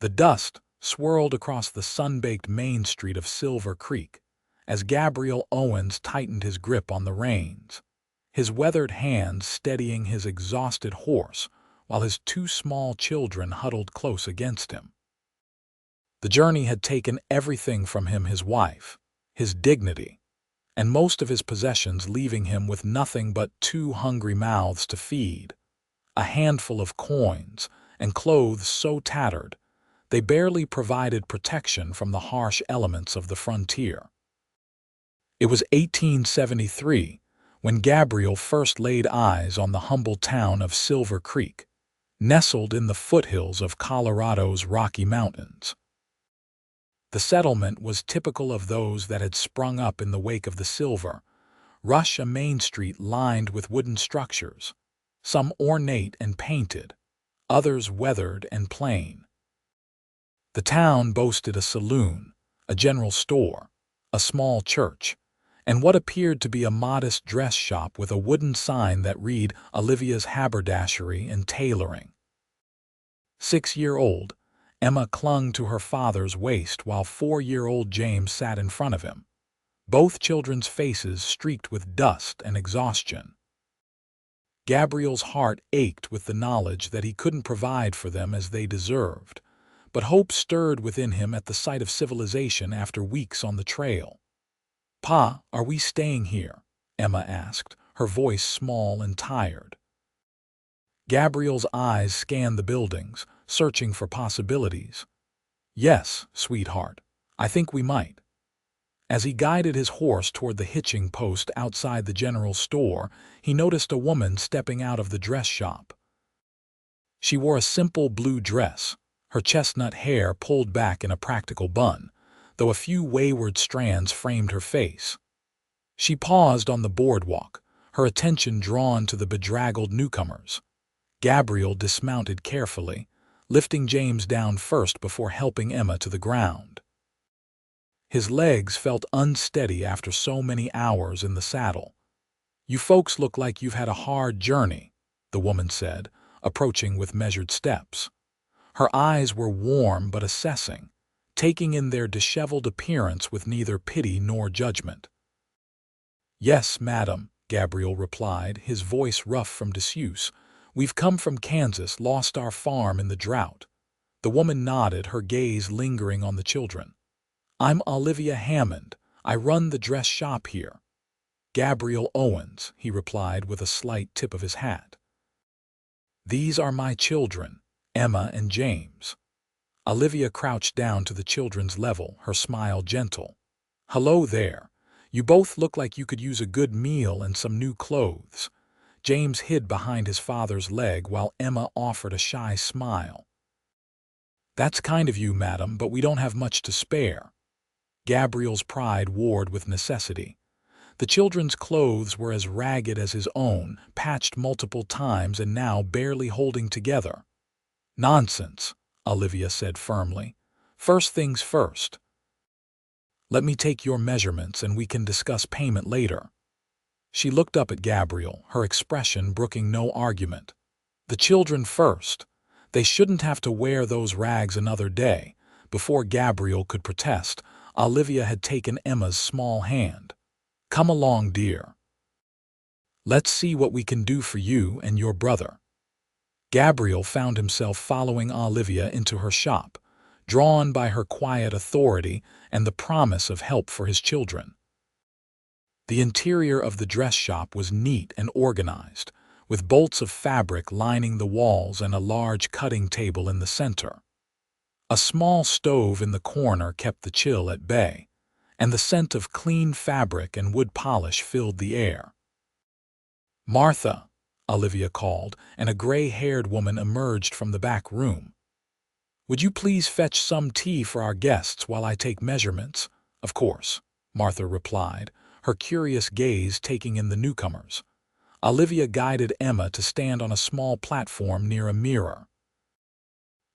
The dust swirled across the sun-baked main street of Silver Creek as Gabriel Owens tightened his grip on the reins, his weathered hands steadying his exhausted horse while his two small children huddled close against him. The journey had taken everything from him: his wife, his dignity, and most of his possessions, leaving him with nothing but two hungry mouths to feed, a handful of coins, and clothes so tattered they barely provided protection from the harsh elements of the frontier. It was 1873 when Gabriel first laid eyes on the humble town of Silver Creek, nestled in the foothills of Colorado's Rocky Mountains. The settlement was typical of those that had sprung up in the wake of the Silver Rush, a main street lined with wooden structures, some ornate and painted, others weathered and plain. The town boasted a saloon, a general store, a small church, and what appeared to be a modest dress shop with a wooden sign that read Olivia's Haberdashery and Tailoring. 6-year-old Emma clung to her father's waist while 4-year-old James sat in front of him, both children's faces streaked with dust and exhaustion. Gabriel's heart ached with the knowledge that he couldn't provide for them as they deserved, but hope stirred within him at the sight of civilization after weeks on the trail. "Pa, are we staying here?" Emma asked, her voice small and tired. Gabriel's eyes scanned the buildings, searching for possibilities. "Yes, sweetheart, I think we might." As he guided his horse toward the hitching post outside the general store, he noticed a woman stepping out of the dress shop. She wore a simple blue dress, her chestnut hair pulled back in a practical bun, though a few wayward strands framed her face. She paused on the boardwalk, her attention drawn to the bedraggled newcomers. Gabriel dismounted carefully, lifting James down first before helping Emma to the ground. His legs felt unsteady after so many hours in the saddle. "You folks look like you've had a hard journey," the woman said, approaching with measured steps. Her eyes were warm but assessing, taking in their disheveled appearance with neither pity nor judgment. "Yes, madam," Gabriel replied, his voice rough from disuse. "We've come from Kansas, lost our farm in the drought." The woman nodded, her gaze lingering on the children. "I'm Olivia Hammond. I run the dress shop here." "Gabriel Owens," he replied with a slight tip of his hat. "These are my children, Emma and James." Olivia crouched down to the children's level, her smile gentle. "Hello there. You both look like you could use a good meal and some new clothes." James hid behind his father's leg while Emma offered a shy smile. "That's kind of you, madam, but we don't have much to spare." Gabriel's pride warred with necessity. The children's clothes were as ragged as his own, patched multiple times and now barely holding together. "Nonsense," Olivia said firmly. "First things first. Let me take your measurements and we can discuss payment later." She looked up at Gabriel, her expression brooking no argument. The children first. They shouldn't have to wear those rags another day. Before Gabriel could protest, Olivia had taken Emma's small hand. "Come along, dear. Let's see what we can do for you and your brother." Gabriel found himself following Olivia into her shop, drawn by her quiet authority and the promise of help for his children. The interior of the dress shop was neat and organized, with bolts of fabric lining the walls and a large cutting table in the center. A small stove in the corner kept the chill at bay, and the scent of clean fabric and wood polish filled the air. "Martha," Olivia called, and a gray-haired woman emerged from the back room. "Would you please fetch some tea for our guests while I take measurements?" "Of course," Martha replied, her curious gaze taking in the newcomers. Olivia guided Emma to stand on a small platform near a mirror.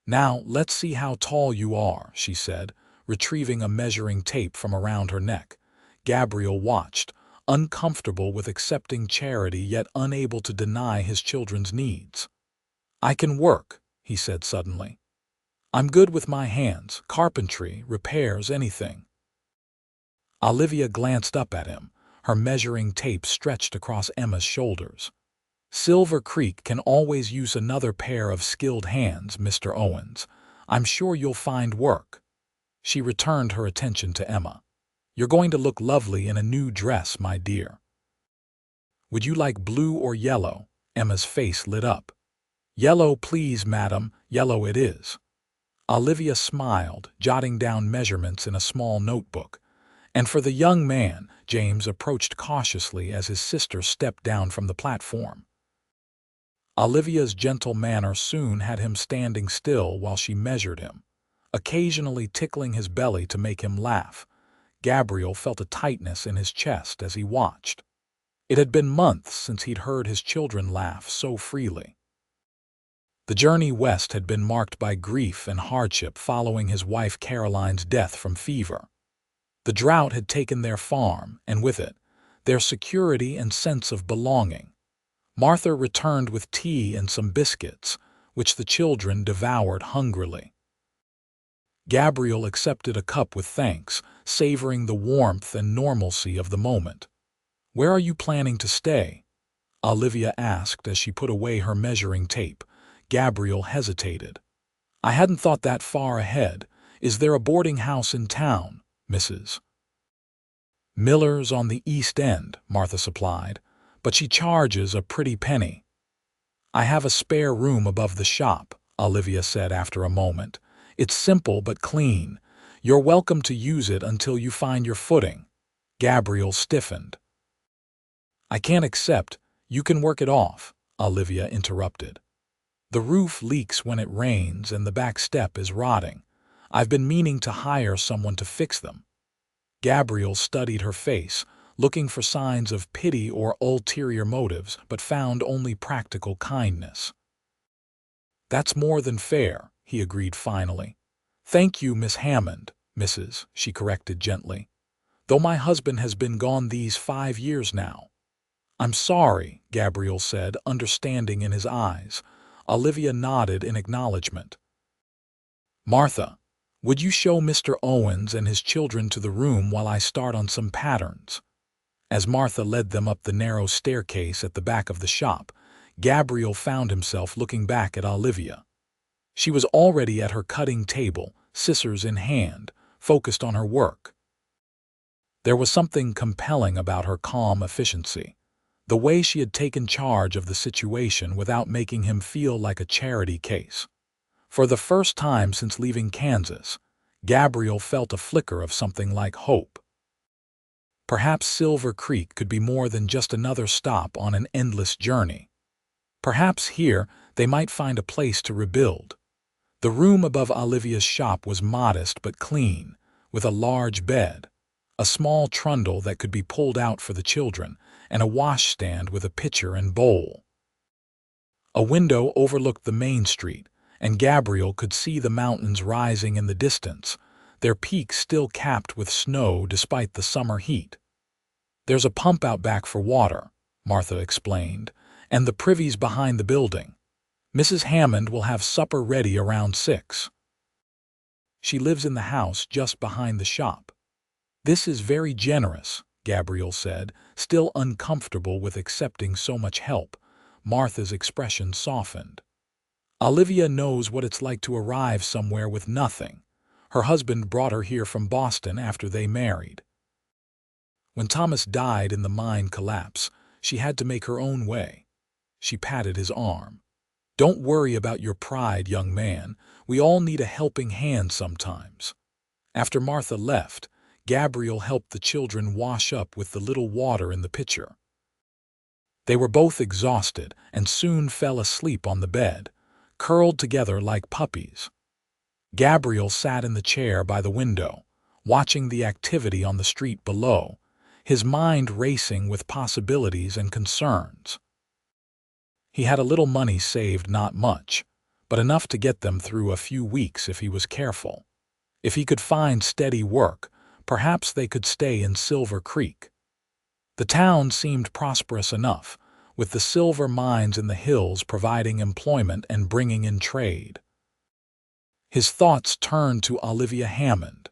"Now, let's see how tall you are," she said, retrieving a measuring tape from around her neck. Gabriel watched, uncomfortable with accepting charity yet unable to deny his children's needs. "I can work," he said suddenly. I'm good with my hands, carpentry, repairs, anything. Olivia glanced up at him, her measuring tape stretched across Emma's shoulders. Silver Creek can always use another pair of skilled hands, Mr. Owens. I'm sure you'll find work. She returned her attention to Emma. You're going to look lovely in a new dress, my dear. Would you like blue or yellow? Emma's face lit up. Yellow, please, madam. Yellow it is. Olivia smiled, jotting down measurements in a small notebook. And for the young man, James approached cautiously as his sister stepped down from the platform. Olivia's gentle manner soon had him standing still while she measured him, occasionally tickling his belly to make him laugh. Gabriel felt a tightness in his chest as he watched. It had been months since he'd heard his children laugh so freely. The journey west had been marked by grief and hardship following his wife Caroline's death from fever. The drought had taken their farm, and with it, their security and sense of belonging. Martha returned with tea and some biscuits, which the children devoured hungrily. Gabriel accepted a cup with thanks, savoring the warmth and normalcy of the moment. Where are you planning to stay? Olivia asked as she put away her measuring tape. Gabriel hesitated. I hadn't thought that far ahead. Is there a boarding house in town, Mrs. Miller's on the East End, Martha supplied, but she charges a pretty penny. I have a spare room above the shop, Olivia said after a moment. It's simple but clean. You're welcome to use it until you find your footing. Gabriel stiffened. I can't accept. You can work it off, Olivia interrupted. The roof leaks when it rains and the back step is rotting. I've been meaning to hire someone to fix them. Gabriel studied her face, looking for signs of pity or ulterior motives, but found only practical kindness. That's more than fair, he agreed finally. Thank you, Miss Hammond, Mrs., she corrected gently. Though my husband has been gone these 5 years now. I'm sorry, Gabriel said, understanding in his eyes. Olivia nodded in acknowledgement. Martha, would you show Mr. Owens and his children to the room while I start on some patterns? As Martha led them up the narrow staircase at the back of the shop, Gabriel found himself looking back at Olivia. She was already at her cutting table, scissors in hand, focused on her work. There was something compelling about her calm efficiency. The way she had taken charge of the situation without making him feel like a charity case. For the first time since leaving Kansas, Gabriel felt a flicker of something like hope. Perhaps Silver Creek could be more than just another stop on an endless journey. Perhaps here they might find a place to rebuild. The room above Olivia's shop was modest but clean, with a large bed, a small trundle that could be pulled out for the children, and a washstand with a pitcher and bowl. A window overlooked the main street, and Gabriel could see the mountains rising in the distance, their peaks still capped with snow despite the summer heat. There's a pump out back for water, Martha explained, and the privy's behind the building. Mrs. Hammond will have supper ready around 6. She lives in the house just behind the shop. This is very generous, Gabriel said, still uncomfortable with accepting so much help. Martha's expression softened. Olivia knows what it's like to arrive somewhere with nothing. Her husband brought her here from Boston after they married. When Thomas died in the mine collapse, she had to make her own way. She patted his arm. Don't worry about your pride, young man. We all need a helping hand sometimes. After Martha left, Gabriel helped the children wash up with the little water in the pitcher. They were both exhausted and soon fell asleep on the bed, curled together like puppies. Gabriel sat in the chair by the window, watching the activity on the street below, his mind racing with possibilities and concerns. He had a little money saved, not much, but enough to get them through a few weeks if he was careful. If he could find steady work, perhaps they could stay in Silver Creek. The town seemed prosperous enough, with the silver mines in the hills providing employment and bringing in trade. His thoughts turned to Olivia Hammond.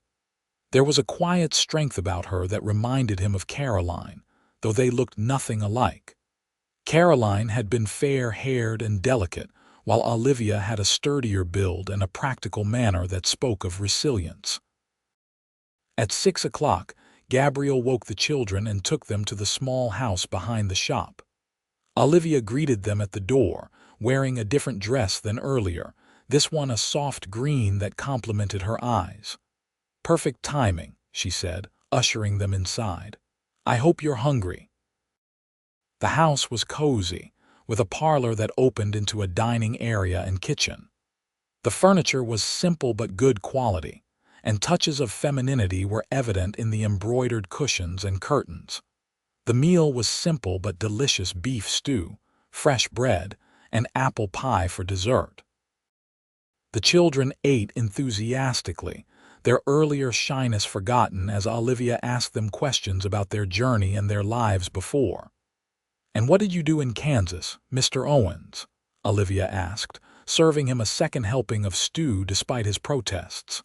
There was a quiet strength about her that reminded him of Caroline, though they looked nothing alike. Caroline had been fair-haired and delicate, while Olivia had a sturdier build and a practical manner that spoke of resilience. At 6 o'clock, Gabriel woke the children and took them to the small house behind the shop. Olivia greeted them at the door, wearing a different dress than earlier, this one a soft green that complemented her eyes. "Perfect timing," she said, ushering them inside. "I hope you're hungry." The house was cozy, with a parlor that opened into a dining area and kitchen. The furniture was simple but good quality, and touches of femininity were evident in the embroidered cushions and curtains. The meal was simple but delicious: beef stew, fresh bread, and apple pie for dessert. The children ate enthusiastically, their earlier shyness forgotten as Olivia asked them questions about their journey and their lives before. "And what did you do in Kansas, Mr. Owens?" Olivia asked, serving him a second helping of stew despite his protests.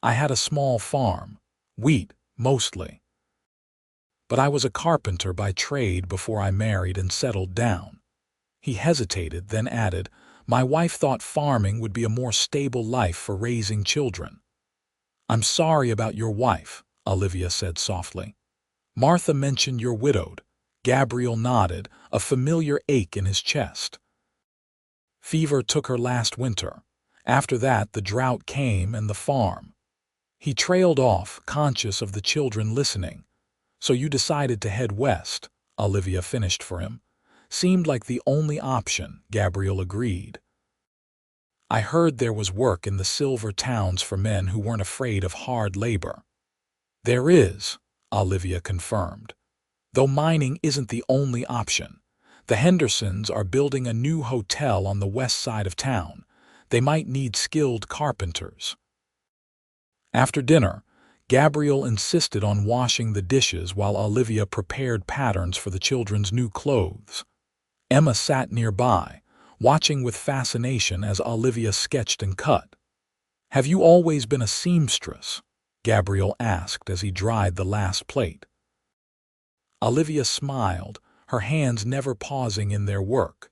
"I had a small farm, wheat, mostly. But I was a carpenter by trade before I married and settled down." He hesitated, then added, "My wife thought farming would be a more stable life for raising children." "I'm sorry about your wife," Olivia said softly. "Martha mentioned you're widowed." Gabriel nodded, a familiar ache in his chest. "Fever took her last winter. After that, the drought came and the farm." He trailed off, conscious of the children listening. "So you decided to head west," Olivia finished for him. "Seemed like the only option," Gabriel agreed. "I heard there was work in the silver towns for men who weren't afraid of hard labor." "There is," Olivia confirmed. "Though mining isn't the only option. The Hendersons are building a new hotel on the west side of town. They might need skilled carpenters." After dinner, Gabriel insisted on washing the dishes while Olivia prepared patterns for the children's new clothes. Emma sat nearby, watching with fascination as Olivia sketched and cut. "Have you always been a seamstress?" Gabriel asked as he dried the last plate. Olivia smiled, her hands never pausing in their work.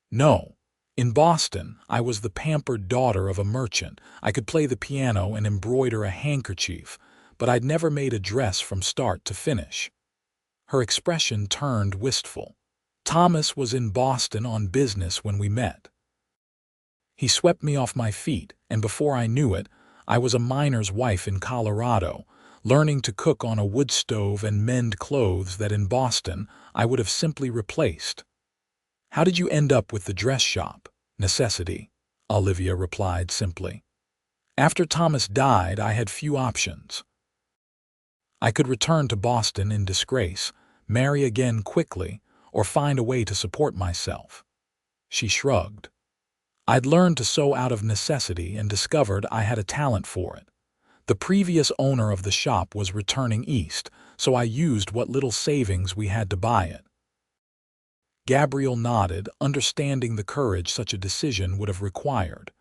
"No. In Boston, I was the pampered daughter of a merchant. I could play the piano and embroider a handkerchief, but I'd never made a dress from start to finish." Her expression turned wistful. "Thomas was in Boston on business when we met. He swept me off my feet, and before I knew it, I was a miner's wife in Colorado, learning to cook on a wood stove and mend clothes that in Boston I would have simply replaced." "How did you end up with the dress shop?" "Necessity," Olivia replied simply. "After Thomas died, I had few options. I could return to Boston in disgrace, marry again quickly, or find a way to support myself." She shrugged. "I'd learned to sew out of necessity and discovered I had a talent for it. The previous owner of the shop was returning east, so I used what little savings we had to buy it." Gabriel nodded, understanding the courage such a decision would have required.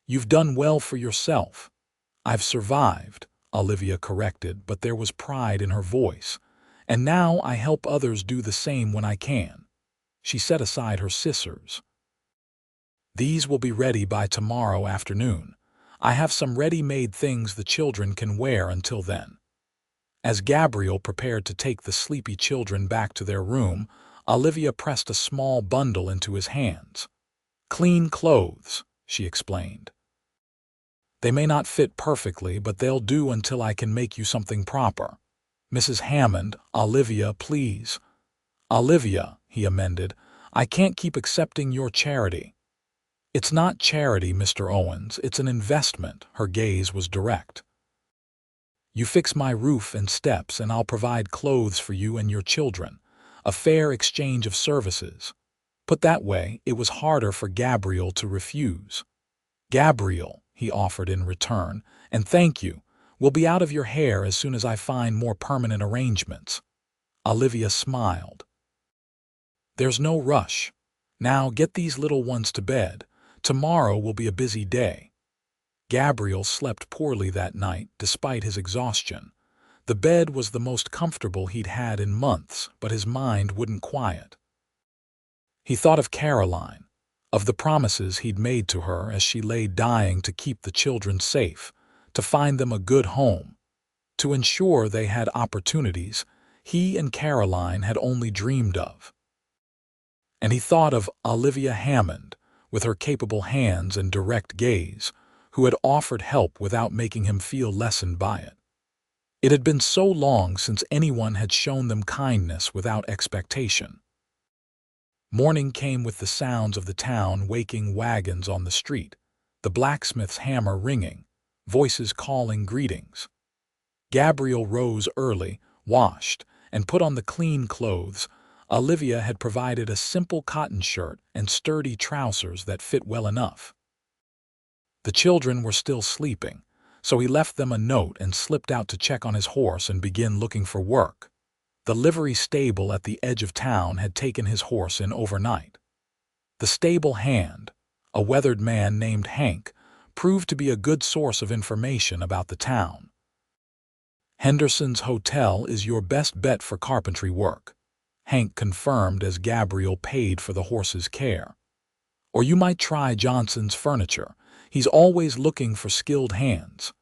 "You've done well for yourself." "I've survived," Olivia corrected, but there was pride in her voice. "And now I help others do the same when I can." She set aside her scissors. "These will be ready by tomorrow afternoon. I have some ready-made things the children can wear until then." As Gabriel prepared to take the sleepy children back to their room, Olivia pressed a small bundle into his hands. "Clean clothes," she explained. "They may not fit perfectly, but they'll do until I can make you something proper." "Mrs. Hammond, Olivia, please." "Olivia," he amended, "I can't keep accepting your charity." "It's not charity, Mr. Owens, it's an investment." Her gaze was direct. "You fix my roof and steps and I'll provide clothes for you and your children. A fair exchange of services." Put that way, it was harder for Gabriel to refuse. "Gabriel," he offered in return, "and thank you. We'll be out of your hair as soon as I find more permanent arrangements." Olivia smiled. "There's no rush. Now get these little ones to bed. Tomorrow will be a busy day." Gabriel slept poorly that night, despite his exhaustion. The bed was the most comfortable he'd had in months, but his mind wouldn't quiet. He thought of Caroline, of the promises he'd made to her as she lay dying to keep the children safe, to find them a good home, to ensure they had opportunities he and Caroline had only dreamed of. And he thought of Olivia Hammond, with her capable hands and direct gaze, who had offered help without making him feel lessened by it. It had been so long since anyone had shown them kindness without expectation. Morning came with the sounds of the town waking wagons on the street, the blacksmith's hammer ringing, voices calling greetings. Gabriel rose early, washed, and put on the clean clothes. Olivia had provided a simple cotton shirt and sturdy trousers that fit well enough. The children were still sleeping, so he left them a note and slipped out to check on his horse and begin looking for work. The livery stable at the edge of town had taken his horse in overnight. The stable hand, a weathered man named Hank, proved to be a good source of information about the town. "Henderson's Hotel is your best bet for carpentry work," Hank confirmed as Gabriel paid for the horse's care. "Or you might try Johnson's Furniture. He's always looking for skilled hands."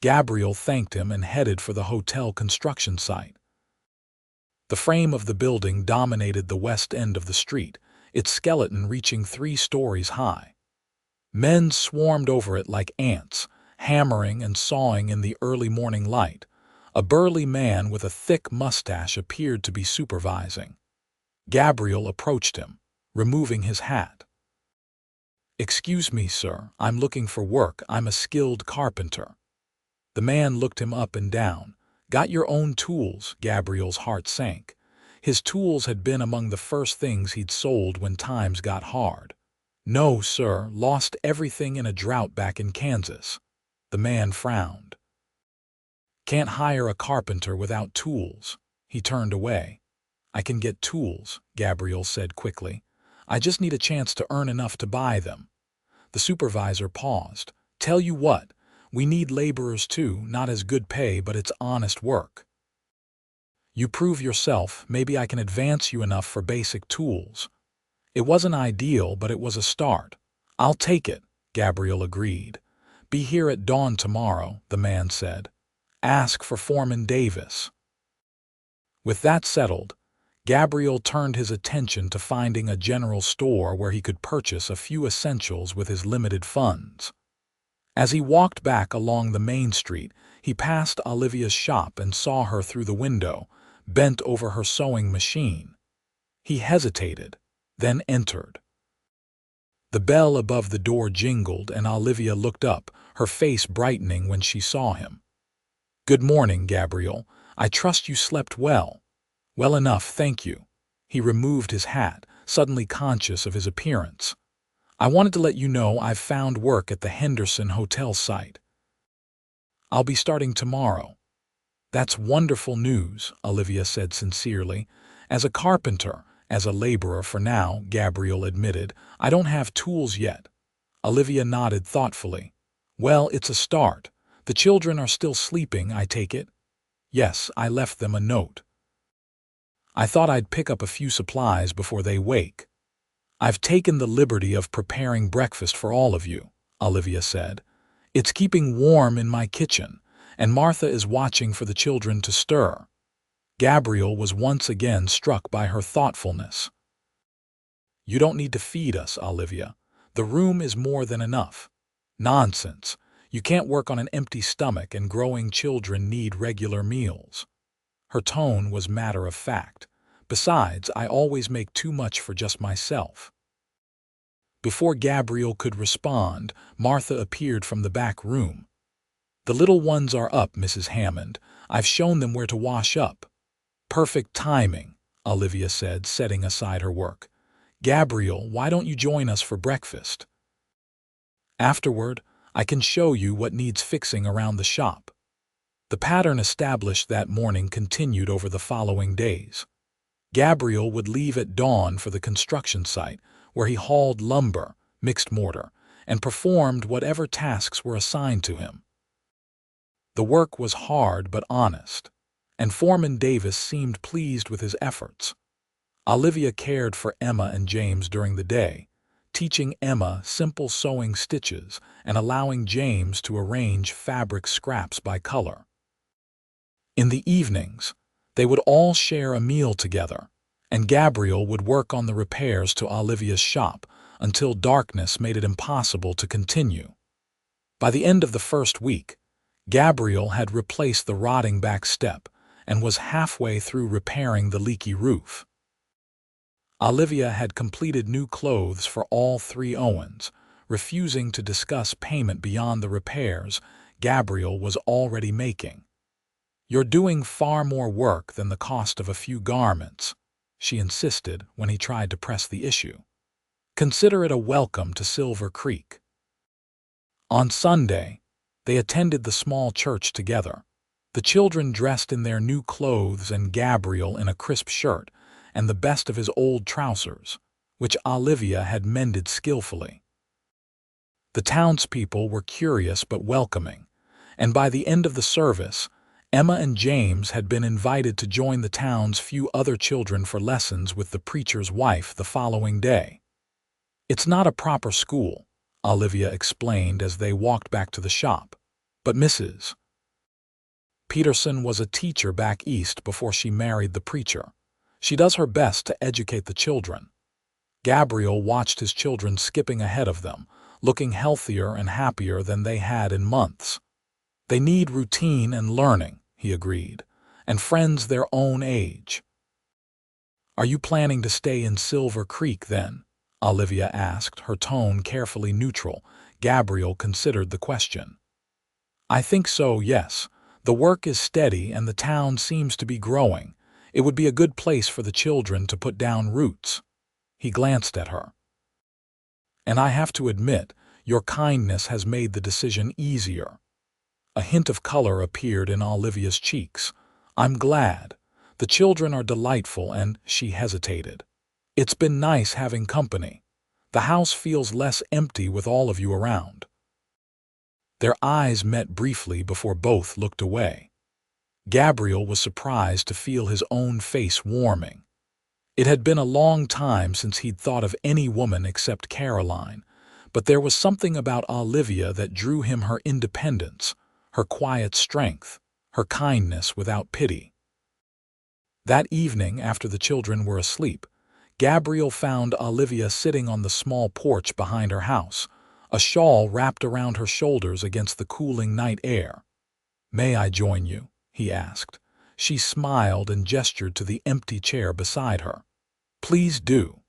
Gabriel thanked him and headed for the hotel construction site. The frame of the building dominated the west end of the street, its skeleton reaching 3 stories high. Men swarmed over it like ants, hammering and sawing in the early morning light. A burly man with a thick mustache appeared to be supervising. Gabriel approached him, removing his hat. "Excuse me, sir, I'm looking for work. I'm a skilled carpenter." The man looked him up and down. "Got your own tools?" Gabriel's heart sank. His tools had been among the first things he'd sold when times got hard. "No, sir, lost everything in a drought back in Kansas." The man frowned. "Can't hire a carpenter without tools." He turned away. "I can get tools," Gabriel said quickly. "I just need a chance to earn enough to buy them." The supervisor paused. "Tell you what, we need laborers too, not as good pay, but it's honest work. You prove yourself, maybe I can advance you enough for basic tools." It wasn't ideal, but it was a start. "I'll take it," Gabriel agreed. "Be here at dawn tomorrow," the man said. "Ask for Foreman Davis." With that settled, Gabriel turned his attention to finding a general store where he could purchase a few essentials with his limited funds. As he walked back along the main street, he passed Olivia's shop and saw her through the window, bent over her sewing machine. He hesitated, then entered. The bell above the door jingled and Olivia looked up, her face brightening when she saw him. "Good morning, Gabriel. I trust you slept well." "Well enough, thank you." He removed his hat, suddenly conscious of his appearance. "I wanted to let you know I've found work at the Henderson Hotel site. I'll be starting tomorrow." "That's wonderful news," Olivia said sincerely. "As a carpenter, as a laborer for now," Gabriel admitted. "I don't have tools yet." Olivia nodded thoughtfully. "Well, it's a start. The children are still sleeping, I take it?" "Yes, I left them a note. I thought I'd pick up a few supplies before they wake." "I've taken the liberty of preparing breakfast for all of you," Olivia said. "It's keeping warm in my kitchen, and Martha is watching for the children to stir." Gabriel was once again struck by her thoughtfulness. "You don't need to feed us, Olivia. The room is more than enough." "Nonsense. You can't work on an empty stomach, and growing children need regular meals." Her tone was matter of fact. "Besides, I always make too much for just myself." Before Gabriel could respond, Martha appeared from the back room. "The little ones are up, Mrs. Hammond. I've shown them where to wash up." "Perfect timing," Olivia said, setting aside her work. "Gabriel, why don't you join us for breakfast? Afterward, I can show you what needs fixing around the shop." The pattern established that morning continued over the following days. Gabriel would leave at dawn for the construction site, where he hauled lumber, mixed mortar, and performed whatever tasks were assigned to him. The work was hard but honest, and Foreman Davis seemed pleased with his efforts. Olivia cared for Emma and James during the day, teaching Emma simple sewing stitches and allowing James to arrange fabric scraps by color. In the evenings, they would all share a meal together, and Gabriel would work on the repairs to Olivia's shop until darkness made it impossible to continue. By the end of the first week, Gabriel had replaced the rotting back step and was halfway through repairing the leaky roof. Olivia had completed new clothes for all three Owens, refusing to discuss payment beyond the repairs Gabriel was already making. "You're doing far more work than the cost of a few garments," she insisted when he tried to press the issue. "Consider it a welcome to Silver Creek." On Sunday, they attended the small church together, the children dressed in their new clothes and Gabriel in a crisp shirt and the best of his old trousers, which Olivia had mended skillfully. The townspeople were curious but welcoming, and by the end of the service, Emma and James had been invited to join the town's few other children for lessons with the preacher's wife the following day. "It's not a proper school," Olivia explained as they walked back to the shop, "but Mrs. Peterson was a teacher back east before she married the preacher. She does her best to educate the children." Gabriel watched his children skipping ahead of them, looking healthier and happier than they had in months. "They need routine and learning," he agreed, "and friends their own age." "Are you planning to stay in Silver Creek then?" Olivia asked, her tone carefully neutral. Gabriel considered the question. "I think so, yes. The work is steady and the town seems to be growing. It would be a good place for the children to put down roots." He glanced at her. "And I have to admit, your kindness has made the decision easier." A hint of color appeared in Olivia's cheeks. "I'm glad. The children are delightful and," she hesitated, "it's been nice having company. The house feels less empty with all of you around." Their eyes met briefly before both looked away. Gabriel was surprised to feel his own face warming. It had been a long time since he'd thought of any woman except Caroline, but there was something about Olivia that drew him: her independence, her quiet strength, her kindness without pity. That evening, after the children were asleep, Gabriel found Olivia sitting on the small porch behind her house, a shawl wrapped around her shoulders against the cooling night air. "May I join you?" he asked. She smiled and gestured to the empty chair beside her. "Please do."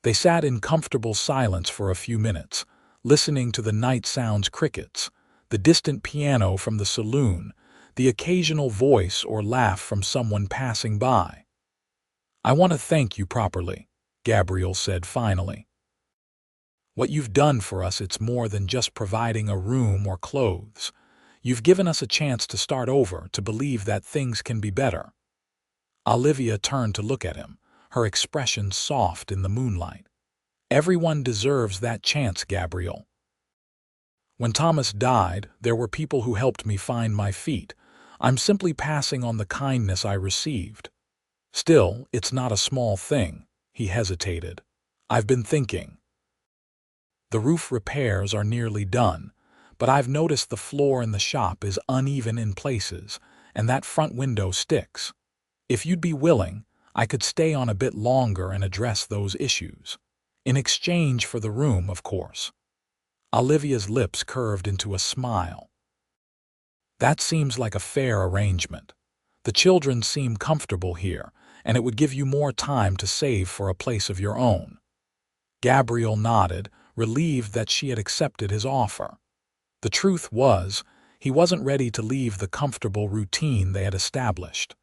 They sat in comfortable silence for a few minutes, listening to the night sounds: crickets, the distant piano from the saloon, the occasional voice or laugh from someone passing by. "I want to thank you properly," Gabriel said finally. "What you've done for us, it's more than just providing a room or clothes. You've given us a chance to start over, to believe that things can be better." Olivia turned to look at him, her expression soft in the moonlight. "Everyone deserves that chance, Gabriel. When Thomas died, there were people who helped me find my feet. I'm simply passing on the kindness I received. Still, it's not a small thing." He hesitated. "I've been thinking. The roof repairs are nearly done, but I've noticed the floor in the shop is uneven in places, and that front window sticks. If you'd be willing, I could stay on a bit longer and address those issues. In exchange for the room, of course." Olivia's lips curved into a smile. "That seems like a fair arrangement. The children seem comfortable here, and it would give you more time to save for a place of your own." Gabriel nodded, relieved that she had accepted his offer. The truth was, he wasn't ready to leave the comfortable routine they had established.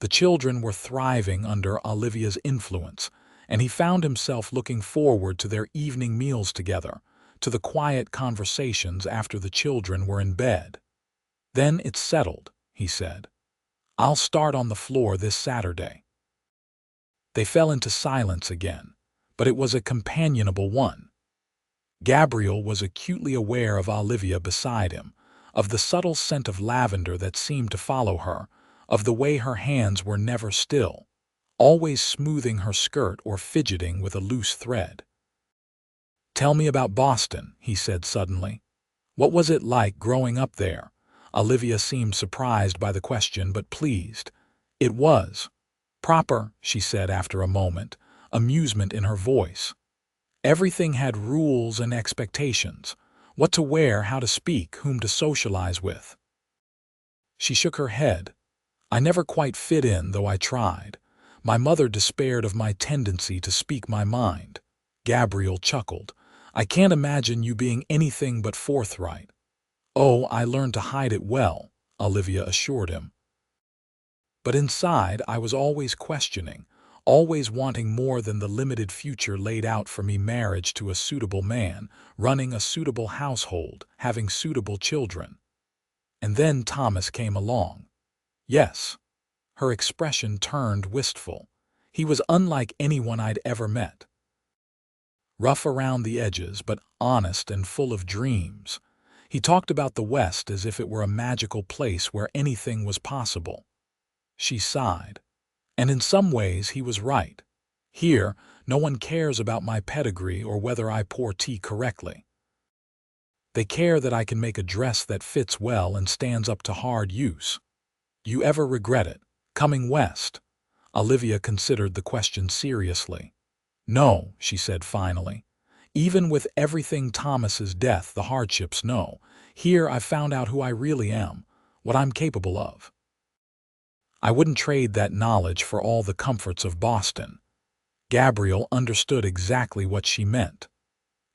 The children were thriving under Olivia's influence, and he found himself looking forward to their evening meals together, to the quiet conversations after the children were in bed. "Then it's settled," he said. "I'll start on the floor this Saturday." They fell into silence again, but it was a companionable one. Gabriel was acutely aware of Olivia beside him, of the subtle scent of lavender that seemed to follow her, of the way her hands were never still, always smoothing her skirt or fidgeting with a loose thread. "Tell me about Boston," he said suddenly. "What was it like growing up there?" Olivia seemed surprised by the question, but pleased. "It was proper," she said after a moment, amusement in her voice. "Everything had rules and expectations. What to wear, how to speak, whom to socialize with." She shook her head. "I never quite fit in, though I tried. My mother despaired of my tendency to speak my mind." Gabriel chuckled. "I can't imagine you being anything but forthright." "Oh, I learned to hide it well," Olivia assured him. "But inside, I was always questioning, always wanting more than the limited future laid out for me: marriage to a suitable man, running a suitable household, having suitable children. And then Thomas came along." "Yes." Her expression turned wistful. "He was unlike anyone I'd ever met. Rough around the edges, but honest and full of dreams. He talked about the West as if it were a magical place where anything was possible." She sighed. "And in some ways he was right. Here, no one cares about my pedigree or whether I pour tea correctly. They care that I can make a dress that fits well and stands up to hard use." "You ever regret it, coming West?" Olivia considered the question seriously. "No," she said finally. "Even with everything, Thomas's death, the hardships, no. Here I've found out who I really am, what I'm capable of. I wouldn't trade that knowledge for all the comforts of Boston." Gabriel understood exactly what she meant.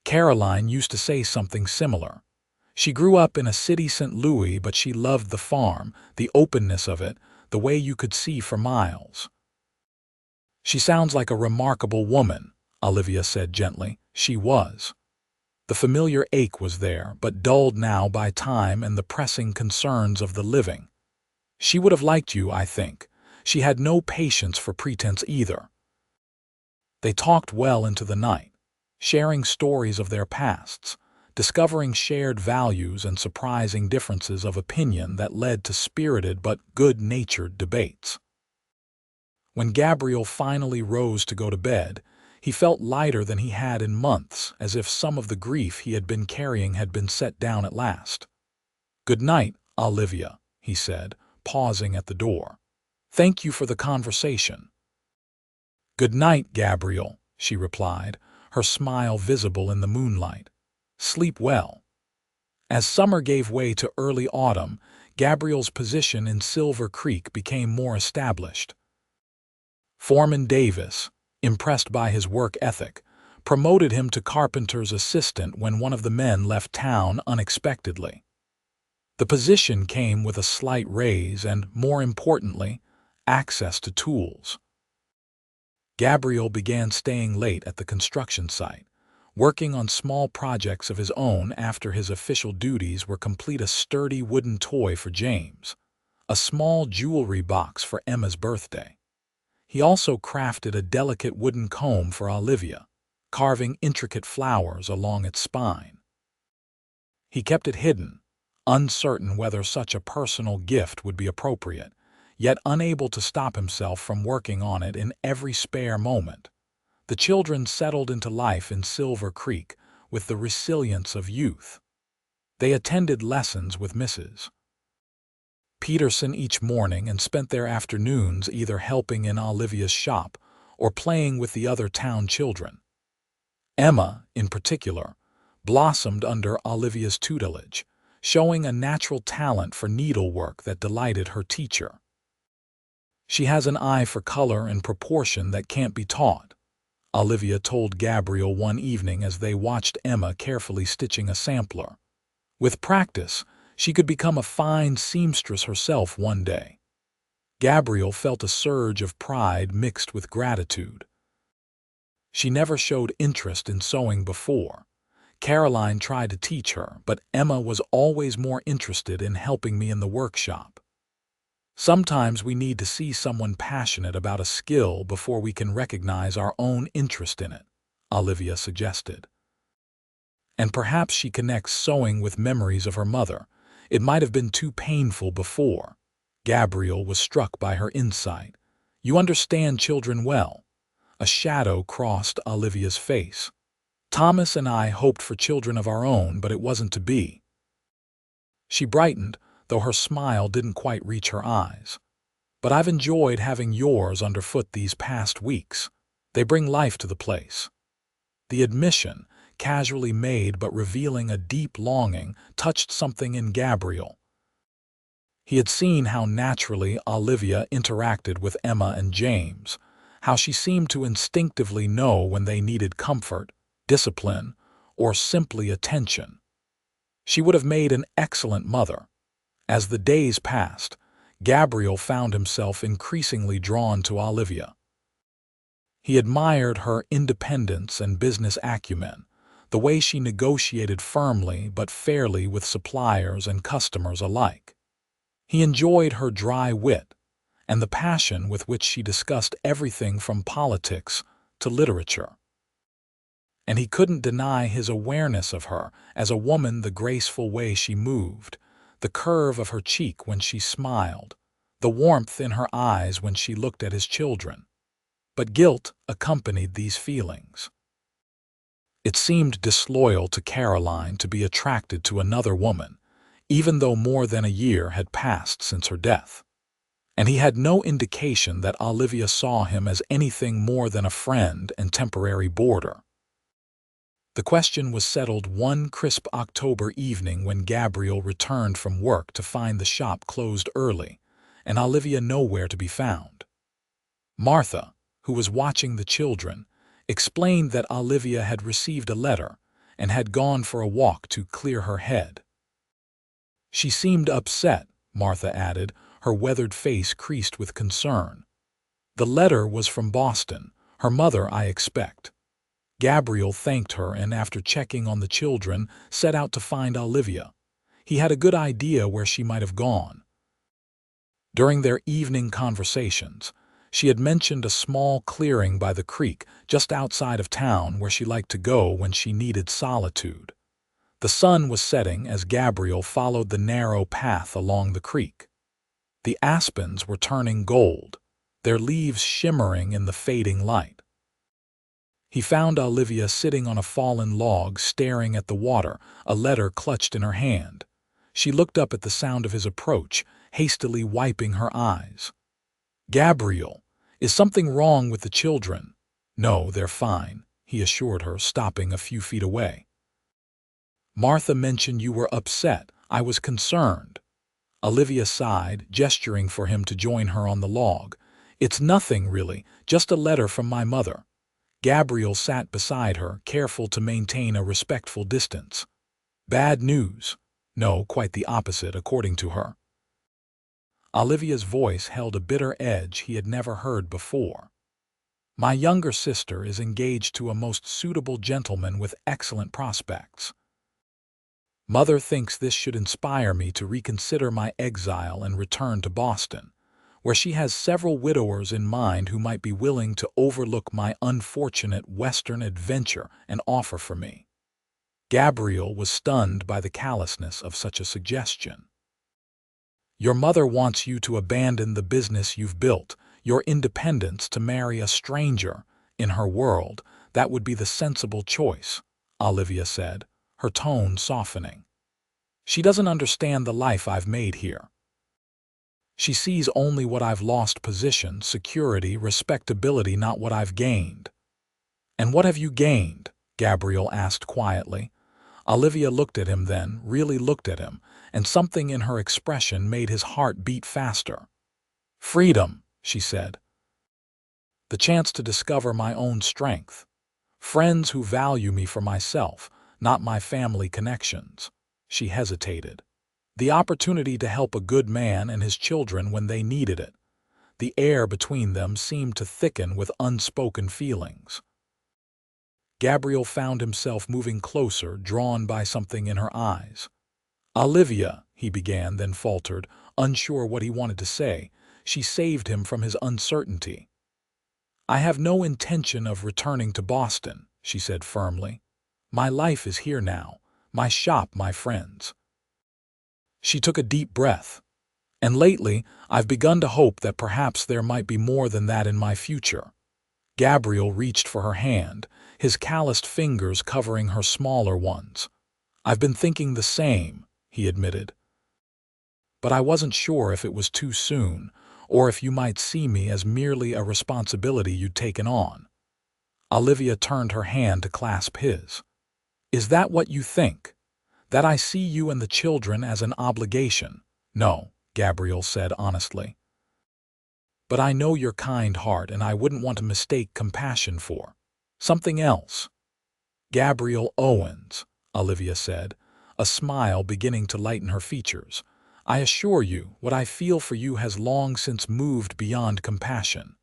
Caroline used to say something similar. She grew up in a city St. Louis, but she loved the farm, the openness of it, the way you could see for miles. "She sounds like a remarkable woman," Olivia said gently. She was. The familiar ache was there, but dulled now by time and the pressing concerns of the living. "She would have liked you, I think. She had no patience for pretense either." They talked well into the night, sharing stories of their pasts, discovering shared values and surprising differences of opinion that led to spirited but good-natured debates. When Gabriel finally rose to go to bed, he felt lighter than he had in months, as if some of the grief he had been carrying had been set down at last. "Good night, Olivia," he said, pausing at the door. "Thank you for the conversation." "Good night, Gabriel," she replied, her smile visible in the moonlight. "Sleep well." As summer gave way to early autumn, Gabriel's position in Silver Creek became more established. Foreman Davis, impressed by his work ethic, promoted him to carpenter's assistant when one of the men left town unexpectedly. The position came with a slight raise and, more importantly, access to tools. Gabriel began staying late at the construction site, working on small projects of his own after his official duties were complete. A sturdy wooden toy for James, a small jewelry box for Emma's birthday. He also crafted a delicate wooden comb for Olivia, carving intricate flowers along its spine. He kept it hidden, uncertain whether such a personal gift would be appropriate, yet unable to stop himself from working on it in every spare moment. The children settled into life in Silver Creek with the resilience of youth. They attended lessons with Mrs. Peterson each morning and spent their afternoons either helping in Olivia's shop or playing with the other town children. Emma, in particular, blossomed under Olivia's tutelage, showing a natural talent for needlework that delighted her teacher. "She has an eye for color and proportion that can't be taught," Olivia told Gabriel one evening as they watched Emma carefully stitching a sampler. "With practice, she could become a fine seamstress herself one day." Gabriel felt a surge of pride mixed with gratitude. She never showed interest in sewing before. Caroline tried to teach her, but Emma was always more interested in helping me in the workshop. "Sometimes we need to see someone passionate about a skill before we can recognize our own interest in it," Olivia suggested. And perhaps she connects sewing with memories of her mother. It might have been too painful before. Gabriel was struck by her insight. You understand children well. A shadow crossed Olivia's face. Thomas and I hoped for children of our own, but it wasn't to be. She brightened, though her smile didn't quite reach her eyes. But I've enjoyed having yours underfoot these past weeks. They bring life to the place. The admission, casually made but revealing a deep longing, touched something in Gabriel. He had seen how naturally Olivia interacted with Emma and James, how she seemed to instinctively know when they needed comfort, discipline, or simply attention. She would have made an excellent mother. As the days passed, Gabriel found himself increasingly drawn to Olivia. He admired her independence and business acumen, the way she negotiated firmly but fairly with suppliers and customers alike. He enjoyed her dry wit and the passion with which she discussed everything from politics to literature. And he couldn't deny his awareness of her as a woman, the graceful way she moved, the curve of her cheek when she smiled, the warmth in her eyes when she looked at his children. But guilt accompanied these feelings. It seemed disloyal to Caroline to be attracted to another woman, even though more than a year had passed since her death. And he had no indication that Olivia saw him as anything more than a friend and temporary boarder. The question was settled one crisp October evening when Gabriel returned from work to find the shop closed early, and Olivia nowhere to be found. Martha, who was watching the children, explained that Olivia had received a letter and had gone for a walk to clear her head. She seemed upset, Martha added, her weathered face creased with concern. The letter was from Boston, her mother, I expect. Gabriel thanked her and, after checking on the children, set out to find Olivia. He had a good idea where she might have gone. During their evening conversations, she had mentioned a small clearing by the creek just outside of town where she liked to go when she needed solitude. The sun was setting as Gabriel followed the narrow path along the creek. The aspens were turning gold, their leaves shimmering in the fading light. He found Olivia sitting on a fallen log staring at the water, a letter clutched in her hand. She looked up at the sound of his approach, hastily wiping her eyes. "Gabriel, is something wrong with the children?" "No, they're fine," he assured her, stopping a few feet away. "Martha mentioned you were upset. I was concerned." Olivia sighed, gesturing for him to join her on the log. "It's nothing, really, just a letter from my mother." Gabriel sat beside her, careful to maintain a respectful distance. "Bad news?" "No, quite the opposite, according to her." Olivia's voice held a bitter edge he had never heard before. "My younger sister is engaged to a most suitable gentleman with excellent prospects. Mother thinks this should inspire me to reconsider my exile and return to Boston, where she has several widowers in mind who might be willing to overlook my unfortunate Western adventure and offer for me." Gabriel was stunned by the callousness of such a suggestion. "Your mother wants you to abandon the business you've built, your independence, to marry a stranger. In her world, that would be the sensible choice," Olivia said, her tone softening. "She doesn't understand the life I've made here. She sees only what I've lost: position, security, respectability, not what I've gained." "And what have you gained?" Gabriel asked quietly. Olivia looked at him then, really looked at him, and something in her expression made his heart beat faster. "Freedom," she said. "The chance to discover my own strength. Friends who value me for myself, not my family connections." She hesitated. "The opportunity to help a good man and his children when they needed it." The air between them seemed to thicken with unspoken feelings. Gabriel found himself moving closer, drawn by something in her eyes. "Olivia," he began, then faltered, unsure what he wanted to say. She saved him from his uncertainty. "I have no intention of returning to Boston," she said firmly. My life is here now, my shop, my friends." She took a deep breath. "And lately, I've begun to hope that perhaps there might be more than that in my future." Gabriel reached for her hand, his calloused fingers covering her smaller ones. "I've been thinking the same," he admitted. "But I wasn't sure if it was too soon, or if you might see me as merely a responsibility you'd taken on." Olivia turned her hand to clasp his. "Is that what you think? That I see you and the children as an obligation?" "No," Gabriel said honestly. "But I know your kind heart, and I wouldn't want to mistake compassion for something else." "Gabriel Owens," Olivia said, a smile beginning to lighten her features. "I assure you, what I feel for you has long since moved beyond compassion."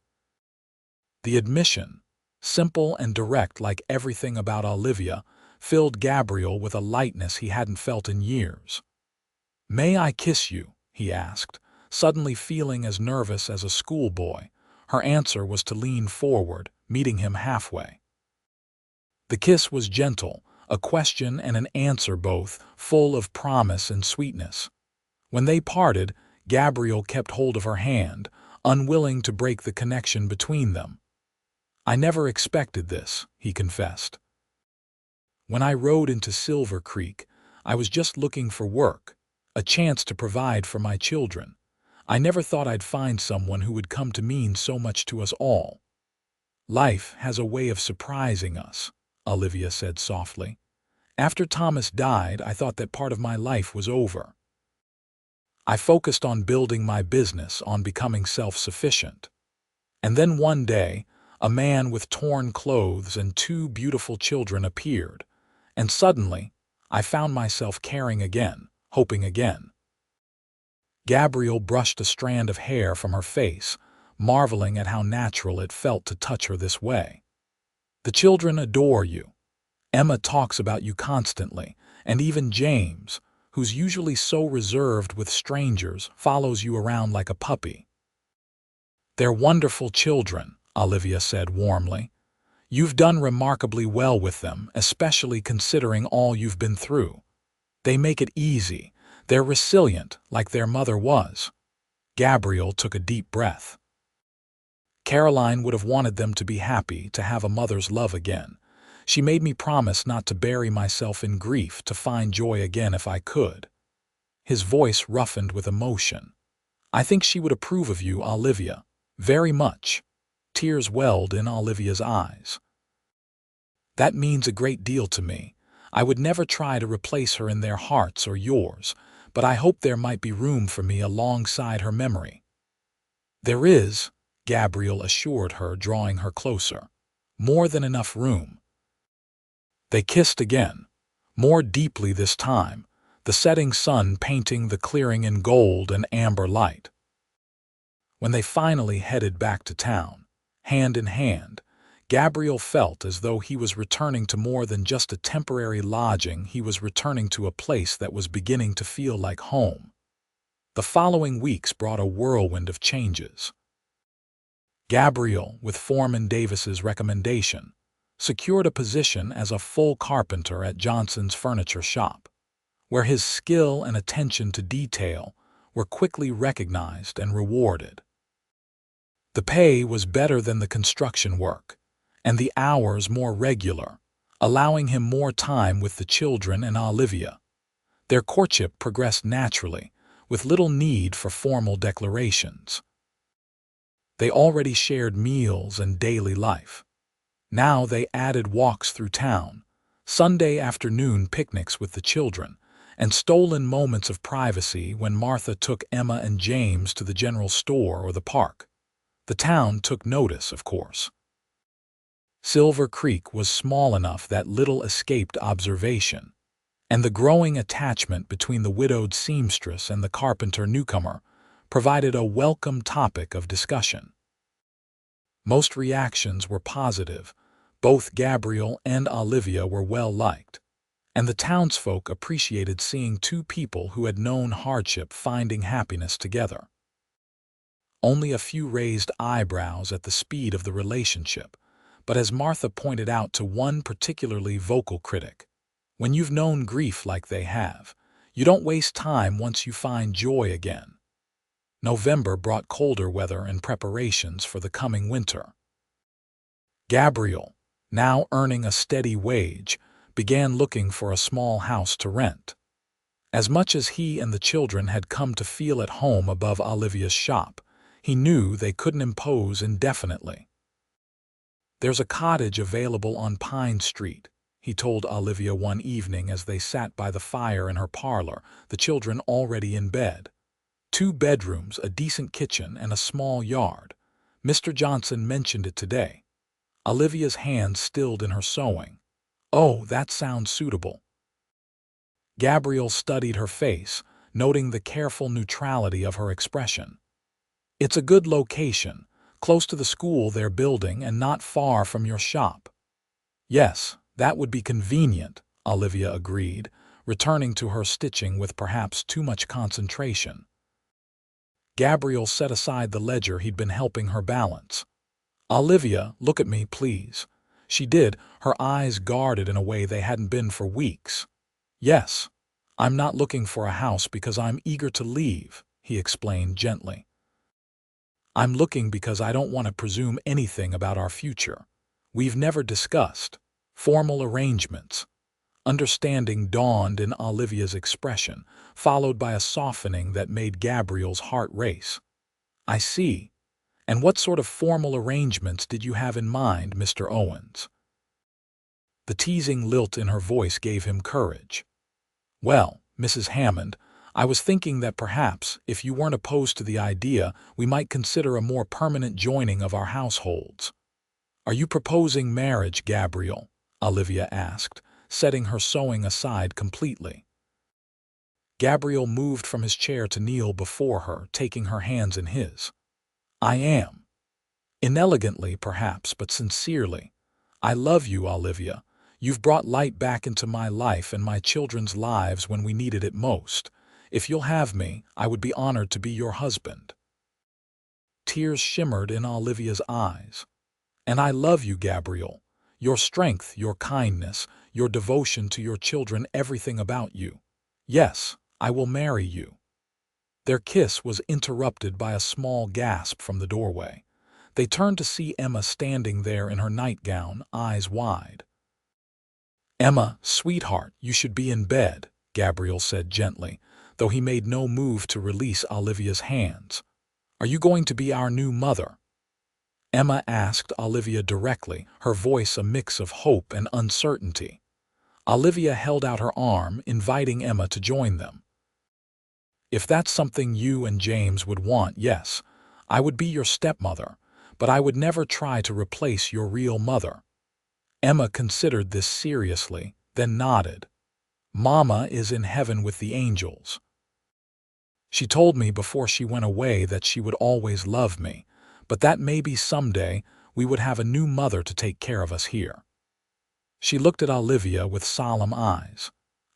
The admission, simple and direct like everything about Olivia, filled Gabriel with a lightness he hadn't felt in years. "May I kiss you?" he asked, suddenly feeling as nervous as a schoolboy. Her answer was to lean forward, meeting him halfway. The kiss was gentle, a question and an answer both, full of promise and sweetness. When they parted, Gabriel kept hold of her hand, unwilling to break the connection between them. "I never expected this," he confessed. "When I rode into Silver Creek, I was just looking for work, a chance to provide for my children. I never thought I'd find someone who would come to mean so much to us all." "Life has a way of surprising us," Olivia said softly. "After Thomas died, I thought that part of my life was over. I focused on building my business, on becoming self-sufficient. And then one day, a man with torn clothes and 2 beautiful children appeared, and suddenly, I found myself caring again, hoping again." Gabriel brushed a strand of hair from her face, marveling at how natural it felt to touch her this way. "The children adore you. Emma talks about you constantly, and even James, who's usually so reserved with strangers, follows you around like a puppy." "They're wonderful children," Olivia said warmly. "You've done remarkably well with them, especially considering all you've been through. They make it easy. They're resilient, like their mother was." Gabriel took a deep breath. "Caroline would have wanted them to be happy, to have a mother's love again. She made me promise not to bury myself in grief, to find joy again if I could." His voice roughened with emotion. "I think she would approve of you, Olivia. Very much." Tears welled in Olivia's eyes. "That means a great deal to me. I would never try to replace her in their hearts or yours, but I hope there might be room for me alongside her memory." "There is," Gabriel assured her, drawing her closer. "More than enough room." They kissed again, more deeply this time, the setting sun painting the clearing in gold and amber light. When they finally headed back to town, hand in hand, Gabriel felt as though he was returning to more than just a temporary lodging. He was returning to a place that was beginning to feel like home. The following weeks brought a whirlwind of changes. Gabriel, with Foreman Davis's recommendation, secured a position as a full carpenter at Johnson's furniture shop, where his skill and attention to detail were quickly recognized and rewarded. The pay was better than the construction work, and the hours more regular, allowing him more time with the children and Olivia. Their courtship progressed naturally, with little need for formal declarations. They already shared meals and daily life. Now they added walks through town, Sunday afternoon picnics with the children, and stolen moments of privacy when Martha took Emma and James to the general store or the park. The town took notice, of course. Silver Creek was small enough that little escaped observation, and the growing attachment between the widowed seamstress and the carpenter newcomer provided a welcome topic of discussion. Most reactions were positive. Both Gabriel and Olivia were well liked, and the townsfolk appreciated seeing 2 people who had known hardship finding happiness together. Only a few raised eyebrows at the speed of the relationship, but as Martha pointed out to one particularly vocal critic, when you've known grief like they have, you don't waste time once you find joy again. November brought colder weather and preparations for the coming winter. Gabriel, now earning a steady wage, began looking for a small house to rent. As much as he and the children had come to feel at home above Olivia's shop, he knew they couldn't impose indefinitely. "There's a cottage available on Pine Street," he told Olivia one evening as they sat by the fire in her parlor, the children already in bed. "2 bedrooms, a decent kitchen, and a small yard. Mr. Johnson mentioned it today." Olivia's hands stilled in her sewing. "Oh, that sounds suitable." Gabriel studied her face, noting the careful neutrality of her expression. "It's a good location, close to the school they're building and not far from your shop." "Yes, that would be convenient," Olivia agreed, returning to her stitching with perhaps too much concentration. Gabriel set aside the ledger he'd been helping her balance. "Olivia, look at me, please." She did, her eyes guarded in a way they hadn't been for weeks. "Yes, I'm not looking for a house because I'm eager to leave," he explained gently. "I'm looking because I don't want to presume anything about our future. We've never discussed formal arrangements." Understanding dawned in Olivia's expression, followed by a softening that made Gabriel's heart race. "I see. And what sort of formal arrangements did you have in mind, Mr. Owens?" The teasing lilt in her voice gave him courage. "Well, Mrs. Hammond, I was thinking that perhaps, if you weren't opposed to the idea, we might consider a more permanent joining of our households." "Are you proposing marriage, Gabriel?" Olivia asked, setting her sewing aside completely. Gabriel moved from his chair to kneel before her, taking her hands in his. "I am. Inelegantly, perhaps, but sincerely. I love you, Olivia. You've brought light back into my life and my children's lives when we needed it most. If you'll have me, I would be honored to be your husband." Tears shimmered in Olivia's eyes. "And I love you, Gabriel. Your strength, your kindness, your devotion to your children, everything about you. Yes, I will marry you." Their kiss was interrupted by a small gasp from the doorway. They turned to see Emma standing there in her nightgown, eyes wide. "Emma, sweetheart, you should be in bed," Gabriel said gently, though he made no move to release Olivia's hands. "Are you going to be our new mother?" Emma asked Olivia directly, her voice a mix of hope and uncertainty. Olivia held out her arm, inviting Emma to join them. "If that's something you and James would want, yes, I would be your stepmother, but I would never try to replace your real mother." Emma considered this seriously, then nodded. "Mama is in heaven with the angels. She told me before she went away that she would always love me, but that maybe someday we would have a new mother to take care of us here." She looked at Olivia with solemn eyes.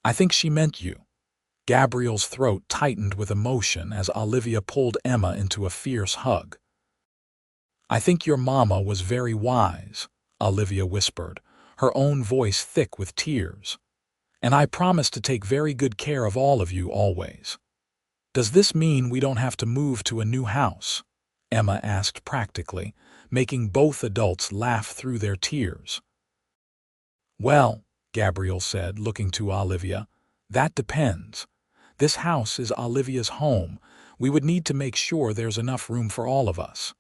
"I think she meant you." Gabriel's throat tightened with emotion as Olivia pulled Emma into a fierce hug. "I think your mama was very wise," Olivia whispered, her own voice thick with tears. "And I promise to take very good care of all of you always." "Does this mean we don't have to move to a new house?" Emma asked practically, making both adults laugh through their tears. "Well," Gabriel said, looking to Olivia, "that depends. This house is Olivia's home. We would need to make sure there's enough room for all of us."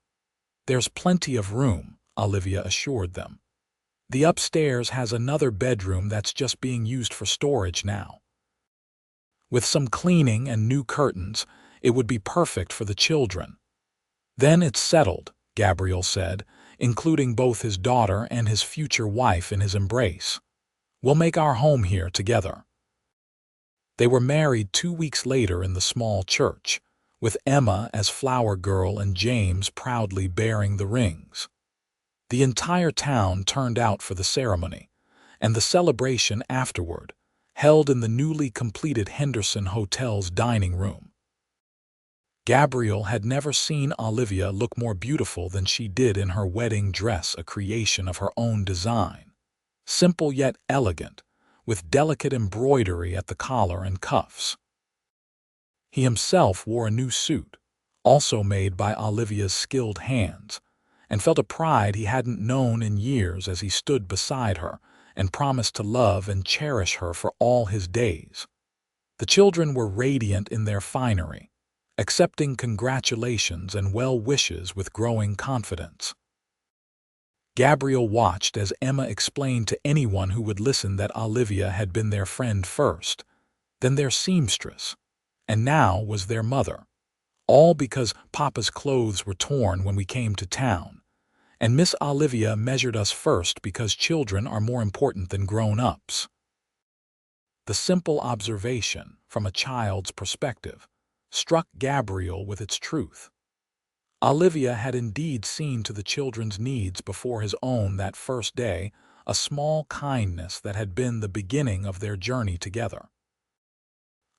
"There's plenty of room," Olivia assured them. "The upstairs has another bedroom that's just being used for storage now. With some cleaning and new curtains, it would be perfect for the children." "Then it's settled," Gabriel said, including both his daughter and his future wife in his embrace. "We'll make our home here together." They were married 2 weeks later in the small church, with Emma as flower girl and James proudly bearing the rings. The entire town turned out for the ceremony, and the celebration afterward, held in the newly completed Henderson Hotel's dining room. Gabriel had never seen Olivia look more beautiful than she did in her wedding dress, a creation of her own design. Simple yet elegant, with delicate embroidery at the collar and cuffs. He himself wore a new suit, also made by Olivia's skilled hands, and felt a pride he hadn't known in years as he stood beside her and promised to love and cherish her for all his days. The children were radiant in their finery, accepting congratulations and well wishes with growing confidence. Gabriel watched as Emma explained to anyone who would listen that Olivia had been their friend first, then their seamstress, and now was their mother. All because Papa's clothes were torn when we came to town, and Miss Olivia measured us first because children are more important than grown-ups. The simple observation, from a child's perspective, struck Gabriel with its truth. Olivia had indeed seen to the children's needs before his own that first day, a small kindness that had been the beginning of their journey together.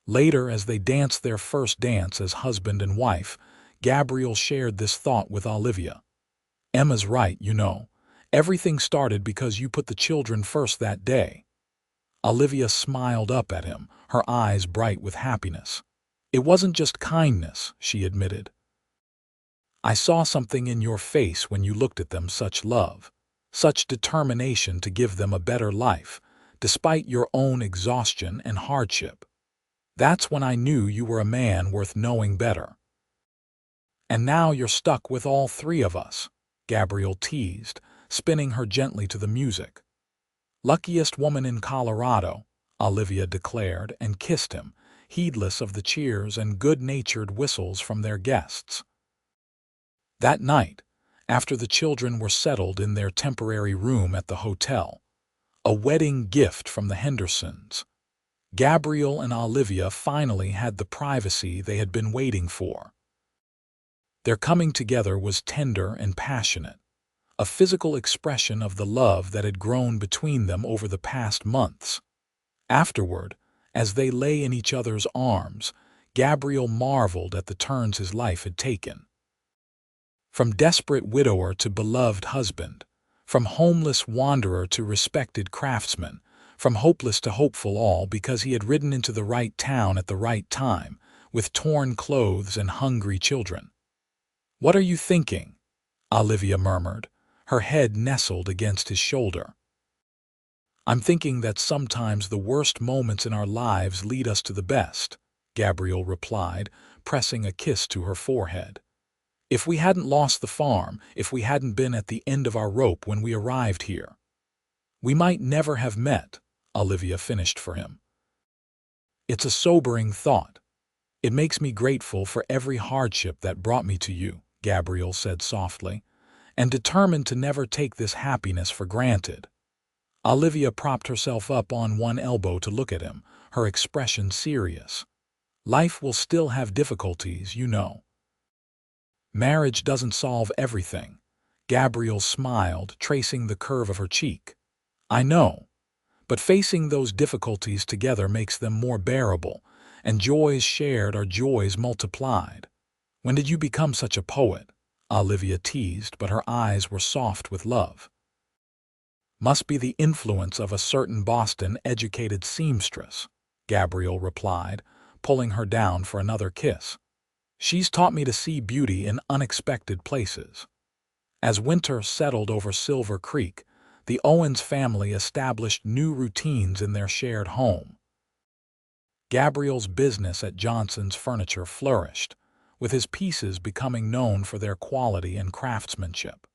Later, as they danced their first dance as husband and wife, Gabriel shared this thought with Olivia. "Emma's right, you know. Everything started because you put the children first that day." Olivia smiled up at him, her eyes bright with happiness. "It wasn't just kindness," she admitted. "I saw something in your face when you looked at them, such love, such determination to give them a better life, despite your own exhaustion and hardship. That's when I knew you were a man worth knowing better." "And now you're stuck with all three of us," Gabriel teased, spinning her gently to the music. "Luckiest woman in Colorado," Olivia declared and kissed him, heedless of the cheers and good-natured whistles from their guests. That night, after the children were settled in their temporary room at the hotel, a wedding gift from the Hendersons, Gabriel and Olivia finally had the privacy they had been waiting for. Their coming together was tender and passionate, a physical expression of the love that had grown between them over the past months. Afterward, as they lay in each other's arms, Gabriel marveled at the turns his life had taken. From desperate widower to beloved husband, from homeless wanderer to respected craftsman, from hopeless to hopeful, all because he had ridden into the right town at the right time, with torn clothes and hungry children. "What are you thinking?" Olivia murmured, her head nestled against his shoulder. "I'm thinking that sometimes the worst moments in our lives lead us to the best," Gabriel replied, pressing a kiss to her forehead. "If we hadn't lost the farm, if we hadn't been at the end of our rope when we arrived here, we might never have met," Olivia finished for him. "It's a sobering thought. It makes me grateful for every hardship that brought me to you," Gabriel said softly, "and determined to never take this happiness for granted." Olivia propped herself up on one elbow to look at him, her expression serious. "Life will still have difficulties, you know. Marriage doesn't solve everything." Gabriel smiled, tracing the curve of her cheek. "I know. But facing those difficulties together makes them more bearable, and joys shared are joys multiplied." "When did you become such a poet?" Olivia teased, but her eyes were soft with love. "Must be the influence of a certain Boston-educated seamstress," Gabriel replied, pulling her down for another kiss. "She's taught me to see beauty in unexpected places." As winter settled over Silver Creek, the Owens family established new routines in their shared home. Gabriel's business at Johnson's Furniture flourished, with his pieces becoming known for their quality and craftsmanship.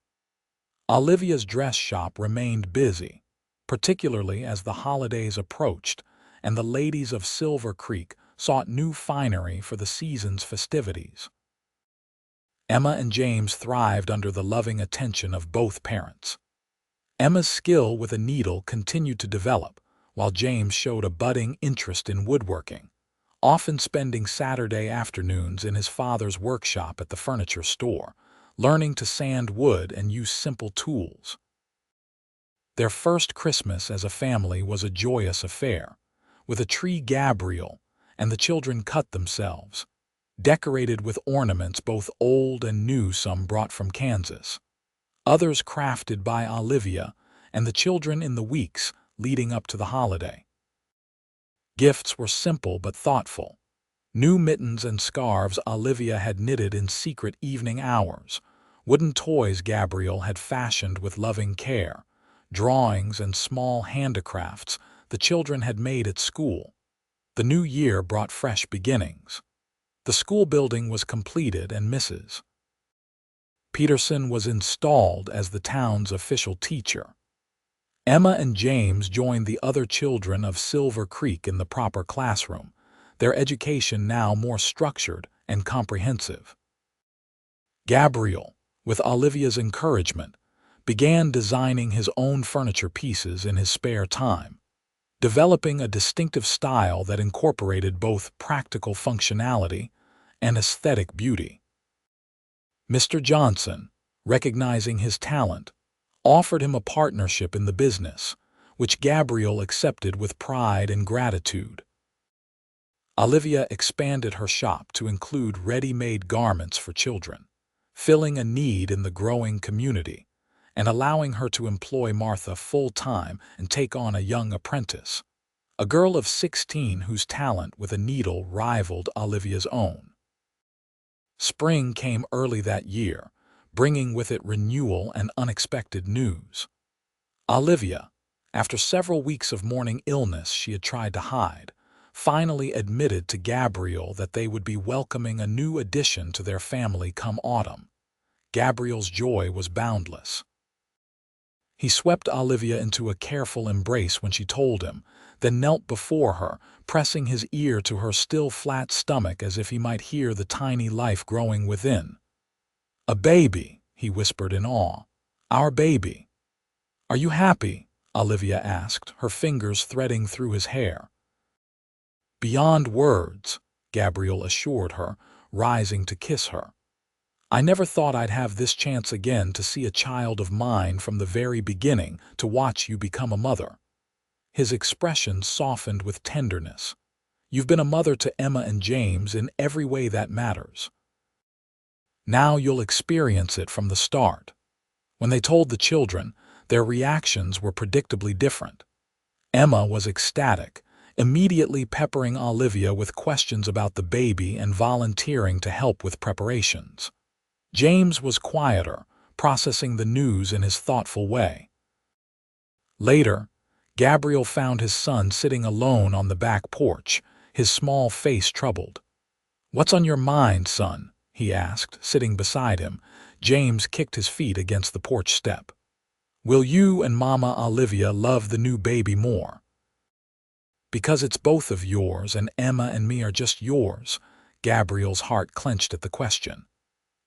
Olivia's dress shop remained busy, particularly as the holidays approached and the ladies of Silver Creek sought new finery for the season's festivities. Emma and James thrived under the loving attention of both parents. Emma's skill with a needle continued to develop, while James showed a budding interest in woodworking, often spending Saturday afternoons in his father's workshop at the furniture store, learning to sand wood and use simple tools. Their first Christmas as a family was a joyous affair, with a tree Gabriel and the children cut themselves, decorated with ornaments both old and new, some brought from Kansas, others crafted by Olivia and the children in the weeks leading up to the holiday. Gifts were simple but thoughtful. New mittens and scarves Olivia had knitted in secret evening hours, wooden toys Gabriel had fashioned with loving care, drawings and small handicrafts the children had made at school. The new year brought fresh beginnings. The school building was completed and Mrs. Peterson was installed as the town's official teacher. Emma and James joined the other children of Silver Creek in the proper classroom, their education now more structured and comprehensive. Gabriel, with Olivia's encouragement, began designing his own furniture pieces in his spare time, developing a distinctive style that incorporated both practical functionality and aesthetic beauty. Mr. Johnson, recognizing his talent, offered him a partnership in the business, which Gabriel accepted with pride and gratitude. Olivia expanded her shop to include ready-made garments for children, filling a need in the growing community, and allowing her to employ Martha full-time and take on a young apprentice, a girl of 16 whose talent with a needle rivaled Olivia's own. Spring came early that year, bringing with it renewal and unexpected news. Olivia, after several weeks of mourning illness she had tried to hide, finally admitted to Gabriel that they would be welcoming a new addition to their family come autumn. Gabriel's joy was boundless. He swept Olivia into a careful embrace when she told him, then knelt before her, pressing his ear to her still flat stomach as if he might hear the tiny life growing within. "A baby," he whispered in awe. "Our baby." "Are you happy?" Olivia asked, her fingers threading through his hair. "Beyond words," Gabriel assured her, rising to kiss her. "I never thought I'd have this chance again to see a child of mine from the very beginning, to watch you become a mother." His expression softened with tenderness. "You've been a mother to Emma and James in every way that matters. Now you'll experience it from the start." When they told the children, their reactions were predictably different. Emma was ecstatic, immediately peppering Olivia with questions about the baby and volunteering to help with preparations. James was quieter, processing the news in his thoughtful way. Later, Gabriel found his son sitting alone on the back porch, his small face troubled. "What's on your mind, son?" he asked, sitting beside him. James kicked his feet against the porch step. "Will you and Mama Olivia love the new baby more?" "Because it's both of yours and Emma and me are just yours." Gabriel's heart clenched at the question.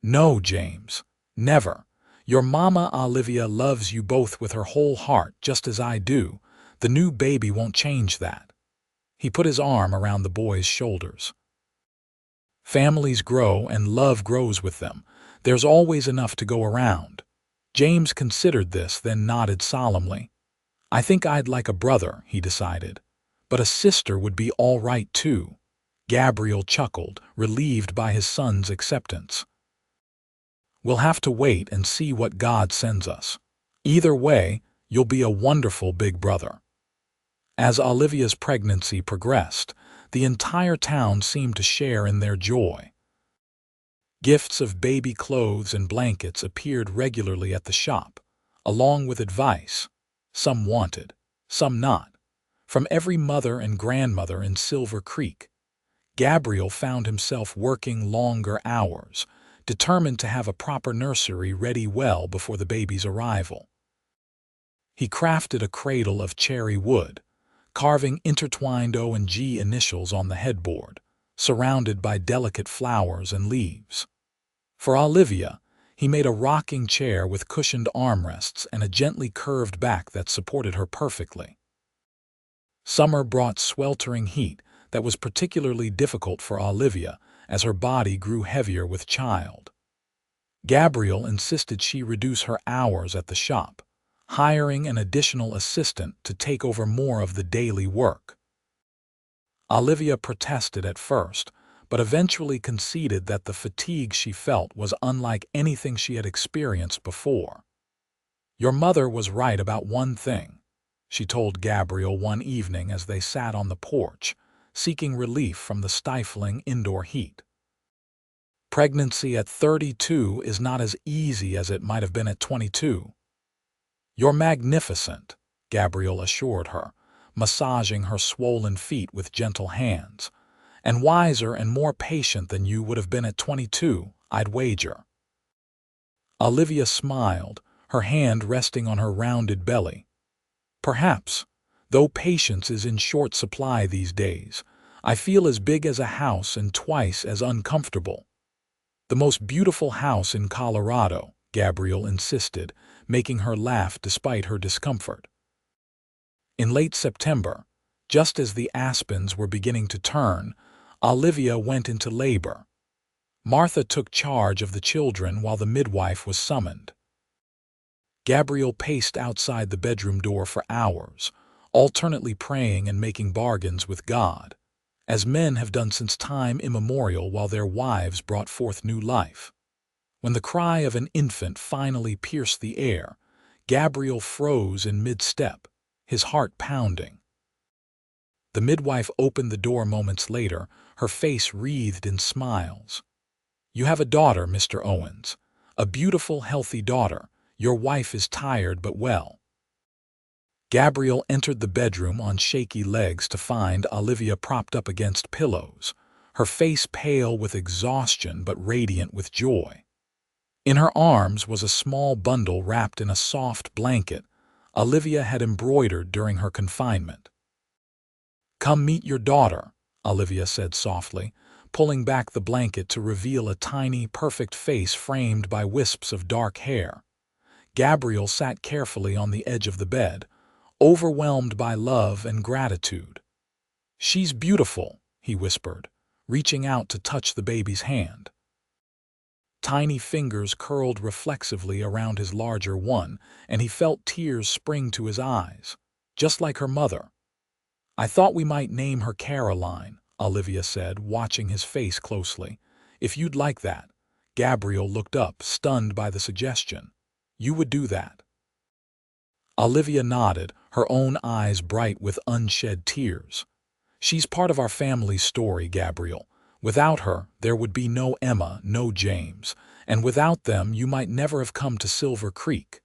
"No, James, never. Your Mama Olivia loves you both with her whole heart, just as I do. The new baby won't change that." He put his arm around the boy's shoulders. "Families grow and love grows with them. There's always enough to go around." James considered this, then nodded solemnly. "I think I'd like a brother," he decided. "But a sister would be all right too." Gabriel chuckled, relieved by his son's acceptance. "We'll have to wait and see what God sends us. Either way, you'll be a wonderful big brother." As Olivia's pregnancy progressed, the entire town seemed to share in their joy. Gifts of baby clothes and blankets appeared regularly at the shop, along with advice, some wanted, some not, from every mother and grandmother in Silver Creek. Gabriel found himself working longer hours, determined to have a proper nursery ready well before the baby's arrival. He crafted a cradle of cherry wood, carving intertwined O and G initials on the headboard, surrounded by delicate flowers and leaves. For Olivia, he made a rocking chair with cushioned armrests and a gently curved back that supported her perfectly. Summer brought sweltering heat that was particularly difficult for Olivia as her body grew heavier with child. Gabriel insisted she reduce her hours at the shop, hiring an additional assistant to take over more of the daily work. Olivia protested at first, but eventually conceded that the fatigue she felt was unlike anything she had experienced before. "Your mother was right about one thing," she told Gabriel one evening as they sat on the porch, seeking relief from the stifling indoor heat. "Pregnancy at 32 is not as easy as it might have been at 22. "You're magnificent," Gabriel assured her, massaging her swollen feet with gentle hands. "And wiser and more patient than you would have been at 22, I'd wager." Olivia smiled, her hand resting on her rounded belly. "Perhaps, though patience is in short supply these days. I feel as big as a house and twice as uncomfortable." "The most beautiful house in Colorado," Gabriel insisted, making her laugh despite her discomfort. In late September, just as the aspens were beginning to turn, Olivia went into labor. Martha took charge of the children while the midwife was summoned. Gabriel paced outside the bedroom door for hours, alternately praying and making bargains with God, as men have done since time immemorial while their wives brought forth new life. When the cry of an infant finally pierced the air, Gabriel froze in mid-step, his heart pounding. The midwife opened the door moments later, her face wreathed in smiles. "You have a daughter, Mr. Owens. A beautiful, healthy daughter. Your wife is tired but well." Gabriel entered the bedroom on shaky legs to find Olivia propped up against pillows, her face pale with exhaustion but radiant with joy. In her arms was a small bundle wrapped in a soft blanket Olivia had embroidered during her confinement. "Come meet your daughter," Olivia said softly, pulling back the blanket to reveal a tiny, perfect face framed by wisps of dark hair. Gabriel sat carefully on the edge of the bed, overwhelmed by love and gratitude. "She's beautiful," he whispered, reaching out to touch the baby's hand. Tiny fingers curled reflexively around his larger one, and he felt tears spring to his eyes, just like her mother. "I thought we might name her Caroline," Olivia said, watching his face closely. "If you'd like that." Gabriel looked up, stunned by the suggestion. "You would do that?" Olivia nodded, her own eyes bright with unshed tears. "She's part of our family's story, Gabriel. Without her, there would be no Emma, no James, and without them you might never have come to Silver Creek."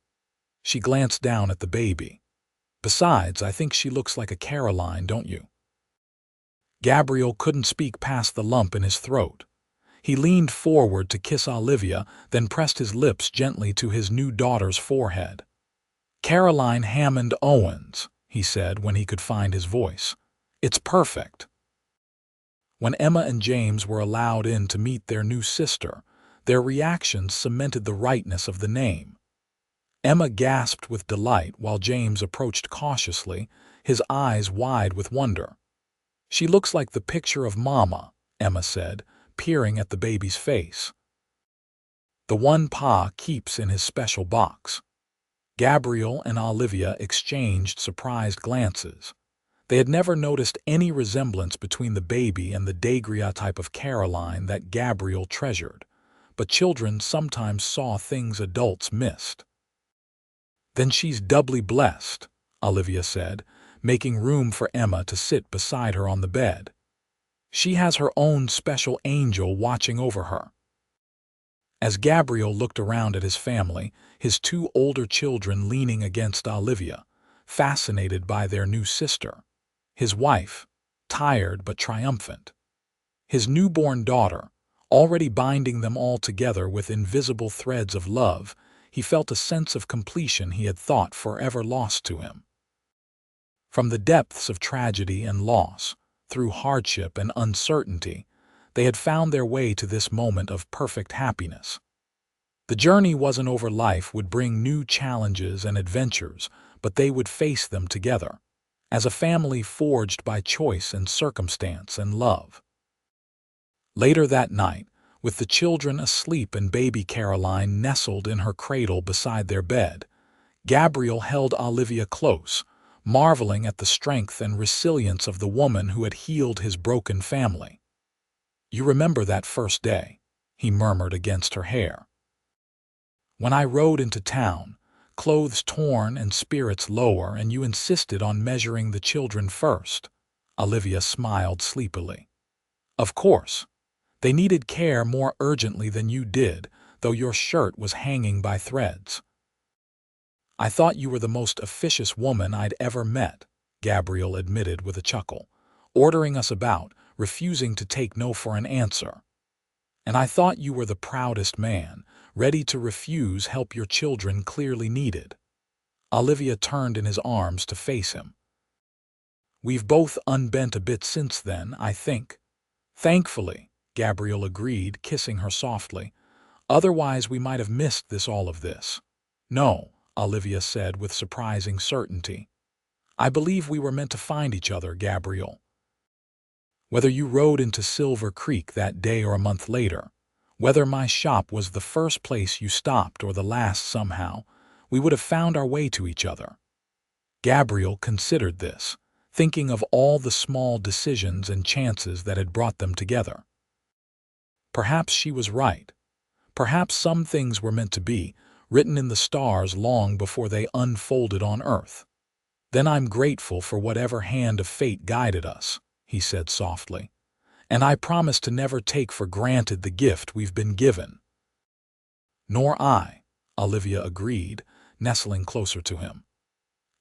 She glanced down at the baby. "Besides, I think she looks like a Caroline, don't you?" Gabriel couldn't speak past the lump in his throat. He leaned forward to kiss Olivia, then pressed his lips gently to his new daughter's forehead. "Caroline Hammond Owens," he said when he could find his voice. "It's perfect." When Emma and James were allowed in to meet their new sister, their reactions cemented the rightness of the name. Emma gasped with delight while James approached cautiously, his eyes wide with wonder. "She looks like the picture of Mama," Emma said, peering at the baby's face. "The one Pa keeps in his special box." Gabriel and Olivia exchanged surprised glances. They had never noticed any resemblance between the baby and the daguerreotype of Caroline that Gabriel treasured, but children sometimes saw things adults missed. "Then she's doubly blessed," Olivia said, making room for Emma to sit beside her on the bed. "She has her own special angel watching over her." As Gabriel looked around at his family, his two older children leaning against Olivia, fascinated by their new sister, his wife, tired but triumphant, his newborn daughter, already binding them all together with invisible threads of love, he felt a sense of completion he had thought forever lost to him. From the depths of tragedy and loss, through hardship and uncertainty, they had found their way to this moment of perfect happiness. The journey wasn't over. Life would bring new challenges and adventures, but they would face them together, as a family forged by choice and circumstance and love. Later that night, with the children asleep and baby Caroline nestled in her cradle beside their bed, Gabriel held Olivia close, marveling at the strength and resilience of the woman who had healed his broken family. You remember that first day, he murmured against her hair. When I rode into town, clothes torn and spirits lower, and you insisted on measuring the children first. Olivia smiled sleepily. Of course. They needed care more urgently than you did, though your shirt was hanging by threads. I thought you were the most officious woman I'd ever met, Gabriel admitted with a chuckle, ordering us about, refusing to take no for an answer. And I thought you were the proudest man, ready to refuse help your children clearly needed. Olivia turned in his arms to face him. We've both unbent a bit since then, I think. Thankfully, Gabriel agreed, kissing her softly. Otherwise we might have missed all of this. No, Olivia said with surprising certainty. I believe we were meant to find each other, Gabriel. Whether you rode into Silver Creek that day or a month later, whether my shop was the first place you stopped or the last somehow, we would have found our way to each other. Gabriel considered this, thinking of all the small decisions and chances that had brought them together. Perhaps she was right. Perhaps some things were meant to be, written in the stars long before they unfolded on earth. Then I'm grateful for whatever hand of fate guided us, he said softly, and I promise to never take for granted the gift we've been given. Nor I, Olivia agreed, nestling closer to him.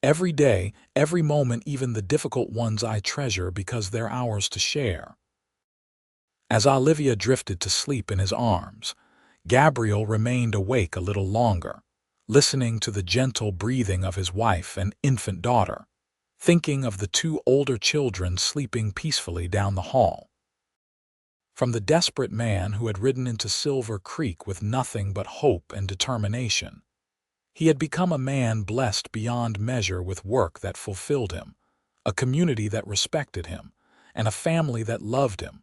Every day, every moment, even the difficult ones, I treasure because they're ours to share. As Olivia drifted to sleep in his arms, Gabriel remained awake a little longer, listening to the gentle breathing of his wife and infant daughter, thinking of the two older children sleeping peacefully down the hall. From the desperate man who had ridden into Silver Creek with nothing but hope and determination, he had become a man blessed beyond measure with work that fulfilled him, a community that respected him, and a family that loved him.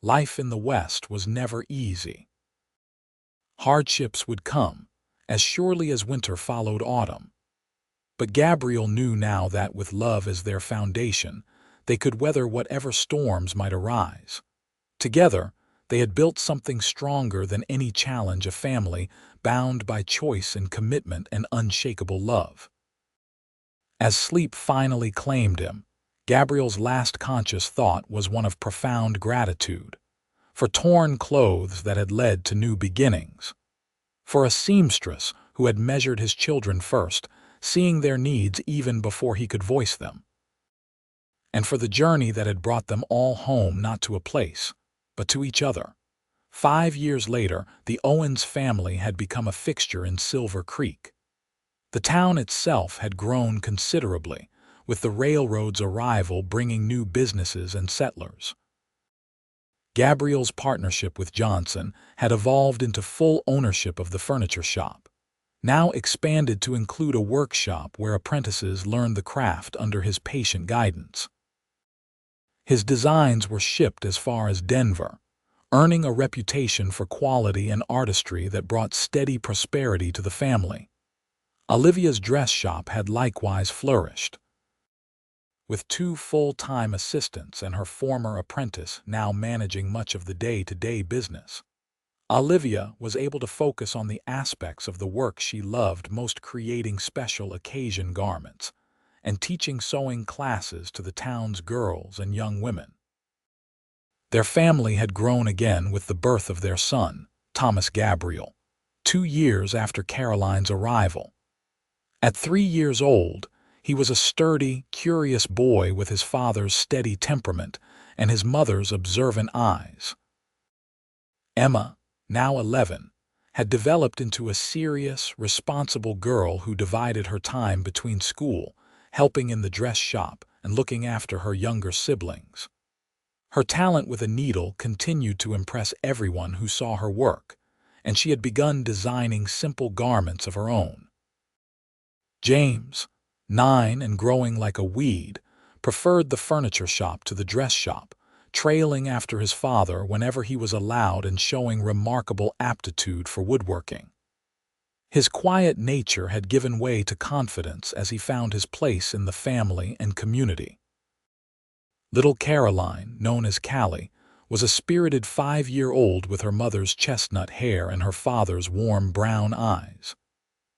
Life in the West was never easy. Hardships would come, as surely as winter followed autumn. But Gabriel knew now that with love as their foundation, they could weather whatever storms might arise. Together, they had built something stronger than any challenge, a family bound by choice and commitment and unshakable love. As sleep finally claimed him, Gabriel's last conscious thought was one of profound gratitude, for torn clothes that had led to new beginnings, for a seamstress who had measured his children first, seeing their needs even before he could voice them, and for the journey that had brought them all home, not to a place, but to each other. 5 years later, the Owens family had become a fixture in Silver Creek. The town itself had grown considerably, with the railroad's arrival bringing new businesses and settlers. Gabriel's partnership with Johnson had evolved into full ownership of the furniture shop, now expanded to include a workshop where apprentices learned the craft under his patient guidance. His designs were shipped as far as Denver, earning a reputation for quality and artistry that brought steady prosperity to the family. Olivia's dress shop had likewise flourished, with 2 full-time assistants and her former apprentice now managing much of the day-to-day business. Olivia was able to focus on the aspects of the work she loved most, creating special occasion garments and teaching sewing classes to the town's girls and young women. Their family had grown again with the birth of their son, Thomas Gabriel, 2 years after Caroline's arrival. At 3 years old, he was a sturdy, curious boy with his father's steady temperament and his mother's observant eyes. Emma, now 11, had developed into a serious, responsible girl who divided her time between school, helping in the dress shop, and looking after her younger siblings. Her talent with a needle continued to impress everyone who saw her work, and she had begun designing simple garments of her own. James, 9 and growing like a weed, preferred the furniture shop to the dress shop, trailing after his father whenever he was allowed and showing remarkable aptitude for woodworking. His quiet nature had given way to confidence as he found his place in the family and community. Little Caroline, known as Callie, was a spirited 5-year-old with her mother's chestnut hair and her father's warm brown eyes.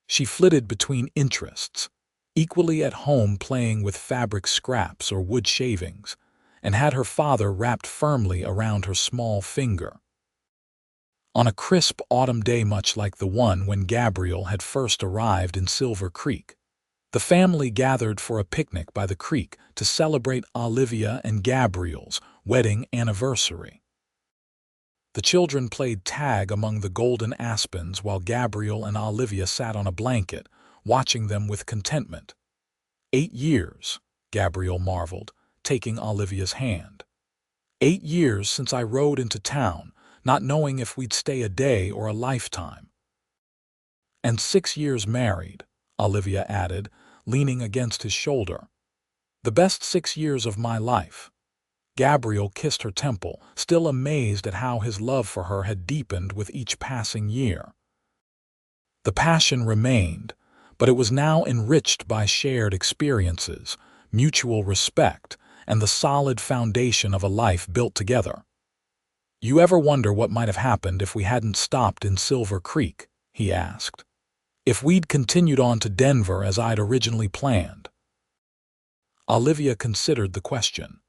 She flitted between interests, equally at home playing with fabric scraps or wood shavings, and had her father wrapped firmly around her small finger. On a crisp autumn day much like the one when Gabriel had first arrived in Silver Creek, the family gathered for a picnic by the creek to celebrate Olivia and Gabriel's wedding anniversary. The children played tag among the golden aspens while Gabriel and Olivia sat on a blanket, watching them with contentment. 8 years, Gabriel marveled, taking Olivia's hand. 8 years since I rode into town, not knowing if we'd stay a day or a lifetime. And 6 years married, Olivia added, leaning against his shoulder. The best 6 years of my life. Gabriel kissed her temple, still amazed at how his love for her had deepened with each passing year. The passion remained, but it was now enriched by shared experiences, mutual respect, and the solid foundation of a life built together. "You ever wonder what might have happened if we hadn't stopped in Silver Creek?" he asked. "If we'd continued on to Denver as I'd originally planned?" Olivia considered the question.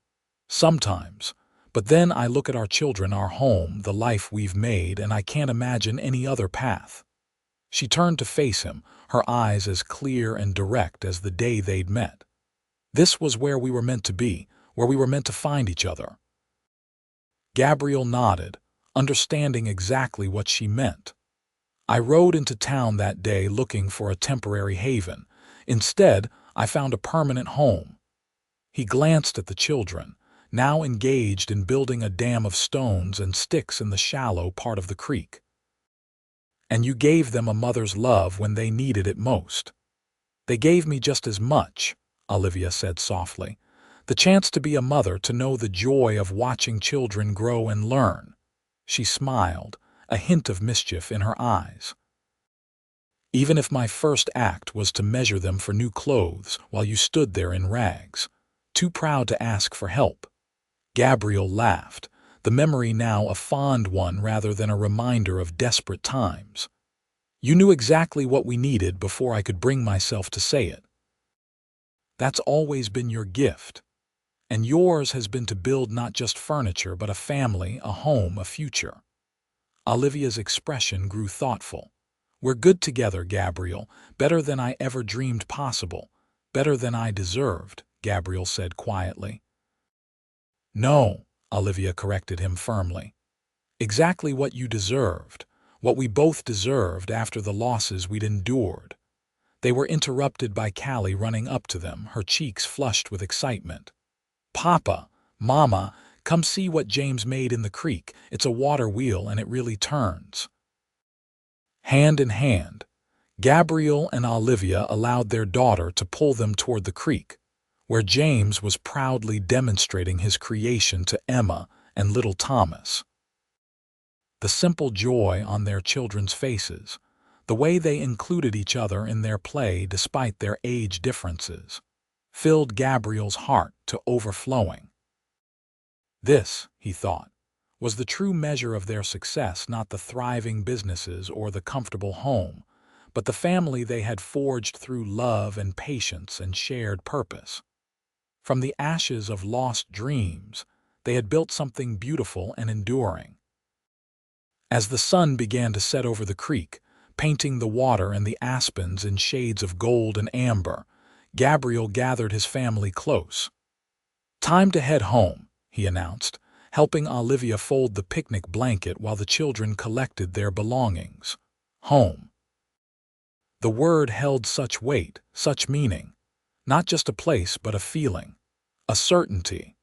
"Sometimes, but then I look at our children, our home, the life we've made, and I can't imagine any other path." She turned to face him, her eyes as clear and direct as the day they'd met. "This was where we were meant to be, where we were meant to find each other." Gabriel nodded, understanding exactly what she meant. "I rode into town that day looking for a temporary haven. Instead, I found a permanent home." He glanced at the children, now engaged in building a dam of stones and sticks in the shallow part of the creek. "And you gave them a mother's love when they needed it most." "They gave me just as much," Olivia said softly. "The chance to be a mother, to know the joy of watching children grow and learn." She smiled, a hint of mischief in her eyes. "Even if my first act was to measure them for new clothes while you stood there in rags, too proud to ask for help." Gabriel laughed, the memory now a fond one rather than a reminder of desperate times. "You knew exactly what we needed before I could bring myself to say it. That's always been your gift. And yours has been to build not just furniture, but a family, a home, a future." Olivia's expression grew thoughtful. "We're good together, Gabriel, better than I ever dreamed possible, better than I deserved," Gabriel said quietly. "No," Olivia corrected him firmly. "Exactly what you deserved, what we both deserved after the losses we'd endured." They were interrupted by Callie running up to them, her cheeks flushed with excitement. "Papa, Mama, come see what James made in the creek. It's a water wheel and it really turns." Hand in hand, Gabriel and Olivia allowed their daughter to pull them toward the creek, where James was proudly demonstrating his creation to Emma and little Thomas. The simple joy on their children's faces, the way they included each other in their play despite their age differences, filled Gabriel's heart to overflowing. This, he thought, was the true measure of their success, not the thriving businesses or the comfortable home, but the family they had forged through love and patience and shared purpose. From the ashes of lost dreams, they had built something beautiful and enduring. As the sun began to set over the creek, painting the water and the aspens in shades of gold and amber, Gabriel gathered his family close. "Time to head home," he announced, helping Olivia fold the picnic blanket while the children collected their belongings. Home. The word held such weight, such meaning. Not just a place, but a feeling, a certainty,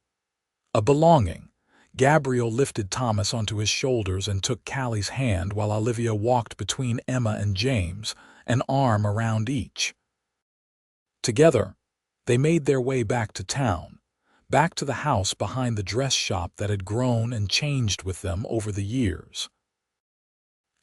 a belonging. Gabriel lifted Thomas onto his shoulders and took Callie's hand while Olivia walked between Emma and James, an arm around each. Together, they made their way back to town, back to the house behind the dress shop that had grown and changed with them over the years.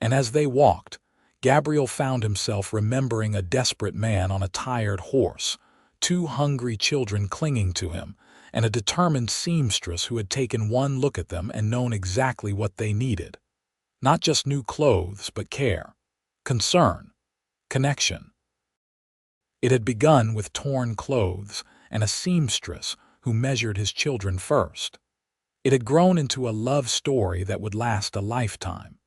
And as they walked, Gabriel found himself remembering a desperate man on a tired horse, 2 hungry children clinging to him, and a determined seamstress who had taken one look at them and known exactly what they needed. Not just new clothes, but care, concern, connection. It had begun with torn clothes and a seamstress who measured his children first. It had grown into a love story that would last a lifetime.